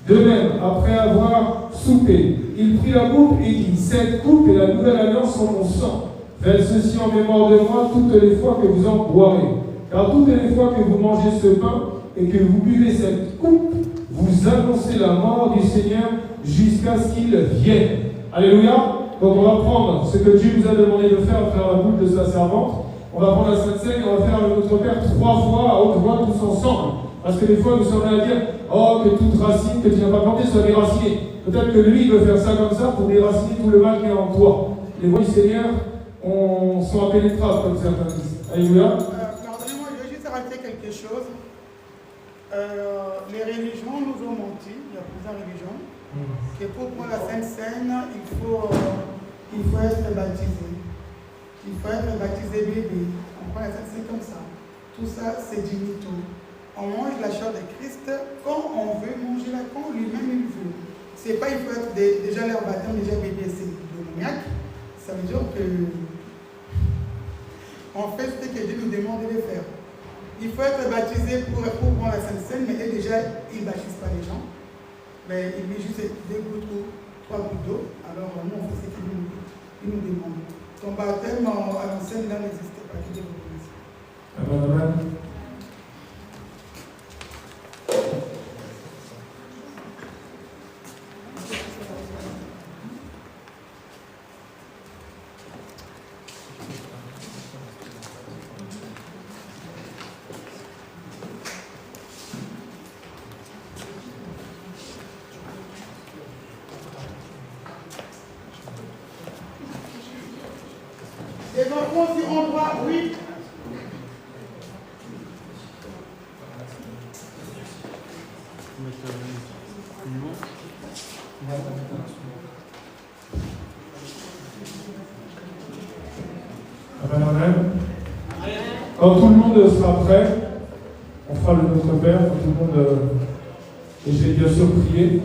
De même, après avoir soupé, il prit la coupe et dit, cette coupe est la nouvelle alliance en mon sang. Faites ceci en mémoire de moi toutes les fois que vous en boirez. Car toutes les fois que vous mangez ce pain et que vous buvez cette coupe, vous annoncez la mort du Seigneur jusqu'à ce qu'il vienne. Alléluia. Donc on va prendre ce que Dieu nous a demandé de faire à travers la bouche de sa servante. On va prendre la Sainte Seine et on va faire le Notre Père 3 fois à haute voix tous ensemble. Parce que des fois nous sommes là à dire, oh, que toute racine que tu n'as pas plantée soit déracinée. Peut-être que lui il veut faire ça comme ça pour déraciner tout le mal qui est en toi. Les voies du Seigneur sont impénétrables comme certains disent. Alléluia. Pardonnez-moi, je vais juste rajouter quelque chose. Les religions nous ont menti, il y a plusieurs religions, que pour prendre la Sainte Seine, il faut être baptisé. Il faut être baptisé bébé. On prend la Sainte Seine comme ça. Tout ça, c'est du mytho. On mange la chair de Christ quand on veut manger la quand lui-même il veut. C'est pas il faut être déjà leur baptême, déjà bébé, c'est démoniaque. Ça veut dire que on fait ce que Dieu nous demande de faire. Il faut être baptisé pour prendre la Sainte Seine, mais déjà, il ne baptise pas les gens. Mais il met juste 2 gouttes ou 3 gouttes d'eau. Alors, nous, on fait ce qu'il nous demande. Ton baptême à l'ancienne, là, n'existe pas. Que Dieu vous bénisse. Amen. Les enfants, si on doit, oui. Amen. Quand tout le monde sera prêt, on fera le Notre Père, tout le monde, et je vais bien sûr prier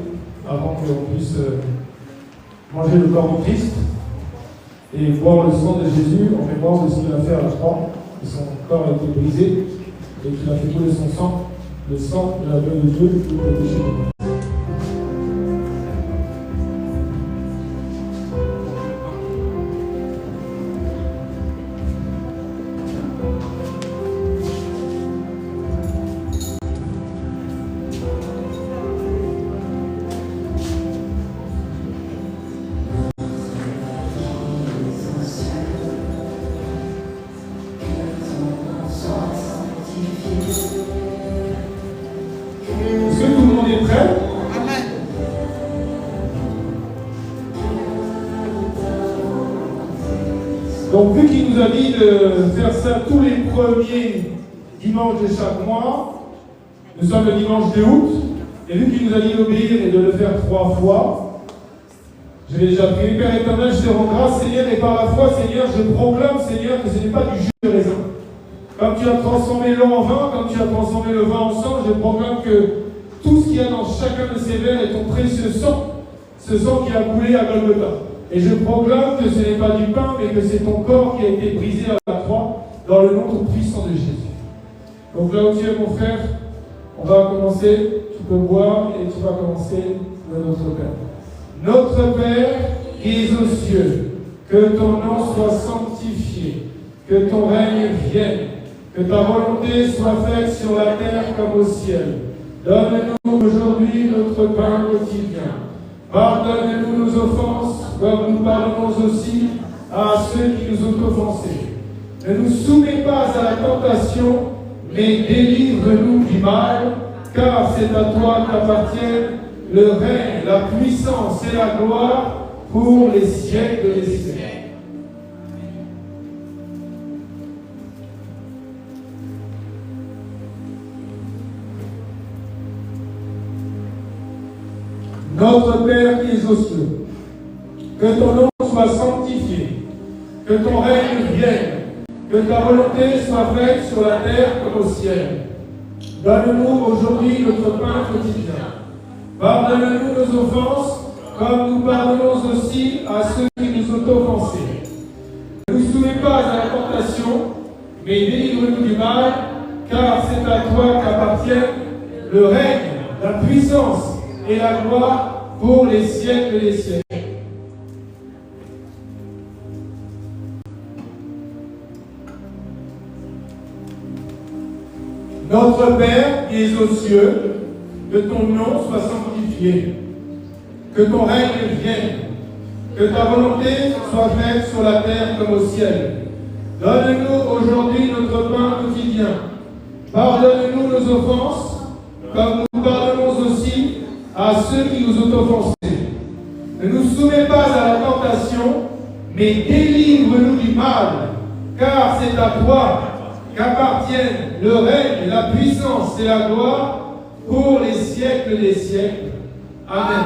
avant qu'on puisse manger le corps du Christ et boire le sang de Jésus en mémoire de ce qu'il a fait à la croix, que son corps a été brisé et qu'il a fait couler son sang, le sang de la gueule de Dieu pour le péché de nous. Donc, vu qu'il nous a dit de faire ça tous les premiers dimanches de chaque mois, nous sommes le dimanche de août, et vu qu'il nous a dit d'obéir et de le faire 3 fois, je vais déjà prier. Père éternel, je te rends grâce, Seigneur, et par la foi, Seigneur, je proclame, Seigneur, que ce n'est pas du jus de raisin. Comme tu as transformé l'eau en vin, comme tu as transformé le vin en sang, je proclame que tout ce qu'il y a dans chacun de ces verres est ton précieux sang, ce sang qui a coulé à Golgotha. Et je proclame que ce n'est pas du pain, mais que c'est ton corps qui a été brisé à la croix, dans le nom tout puissant de Jésus. Donc là où tu es, mon frère, on va commencer, tu peux boire et tu vas commencer le Notre Père. Notre Père qui es aux cieux, que ton nom soit sanctifié, que ton règne vienne, que ta volonté soit faite sur la terre comme au ciel. Donne-nous aujourd'hui notre pain quotidien. Pardonne-nous nos offenses, comme nous pardonnons aussi à ceux qui nous ont offensés. Ne nous soumets pas à la tentation, mais délivre-nous du mal, car c'est à toi qu'appartiennent le règne, la puissance et la gloire pour les siècles des siècles. Notre Père qui es aux cieux, que ton nom soit sanctifié, que ton règne vienne, que ta volonté soit faite sur la terre comme au ciel. Donne-nous aujourd'hui notre pain quotidien. Pardonne-nous nos offenses, comme nous pardonnons aussi à ceux qui nous ont offensés. Ne nous soumets pas à la tentation, mais délivre-nous du mal, car c'est à toi qu'appartiennent le règne, la puissance et la gloire pour les siècles des siècles. Notre Père qui es aux cieux, que ton nom soit sanctifié, que ton règne vienne, que ta volonté soit faite sur la terre comme au ciel. Donne-nous aujourd'hui notre pain quotidien. Pardonne-nous nos offenses, comme nous pardonnons aussi à ceux qui nous ont offensés. Ne nous soumets pas à la tentation, mais délivre-nous du mal, car c'est à toi qu'appartiennent le règne, la puissance et la gloire pour les siècles des siècles. Amen.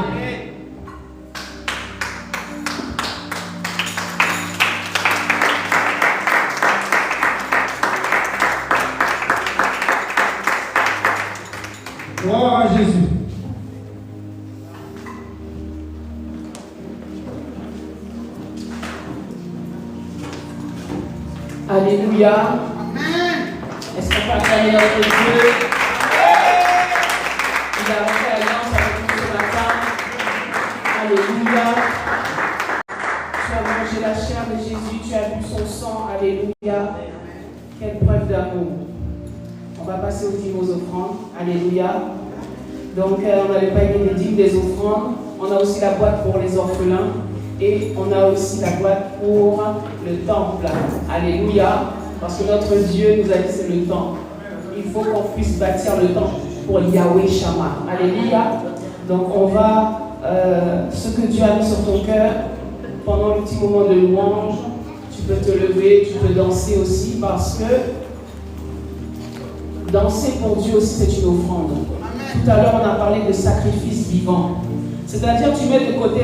Gloire à Jésus. Alléluia. Est-ce qu'on peut acclamer notre Dieu? Il a fait alliance avec nous ce matin. Alléluia. Tu as mangé la chair de Jésus, tu as bu son sang. Alléluia. Quelle preuve d'amour. On va passer aux dîmes, aux offrandes. Alléluia. Donc, on n'avait pas mis les dîmes des offrandes. On a aussi la boîte pour les orphelins. Et on a aussi la boîte pour le temple. Alléluia. Parce que notre Dieu nous a dit c'est le temple. Il faut qu'on puisse bâtir le temple pour Yahweh Shammah. Alléluia. Donc on va, ce que Dieu a mis sur ton cœur, pendant le petit moment de louange, tu peux te lever, tu peux danser aussi, parce que danser pour Dieu aussi c'est une offrande. Tout à l'heure on a parlé de sacrifice vivant. C'est-à-dire tu mets de côté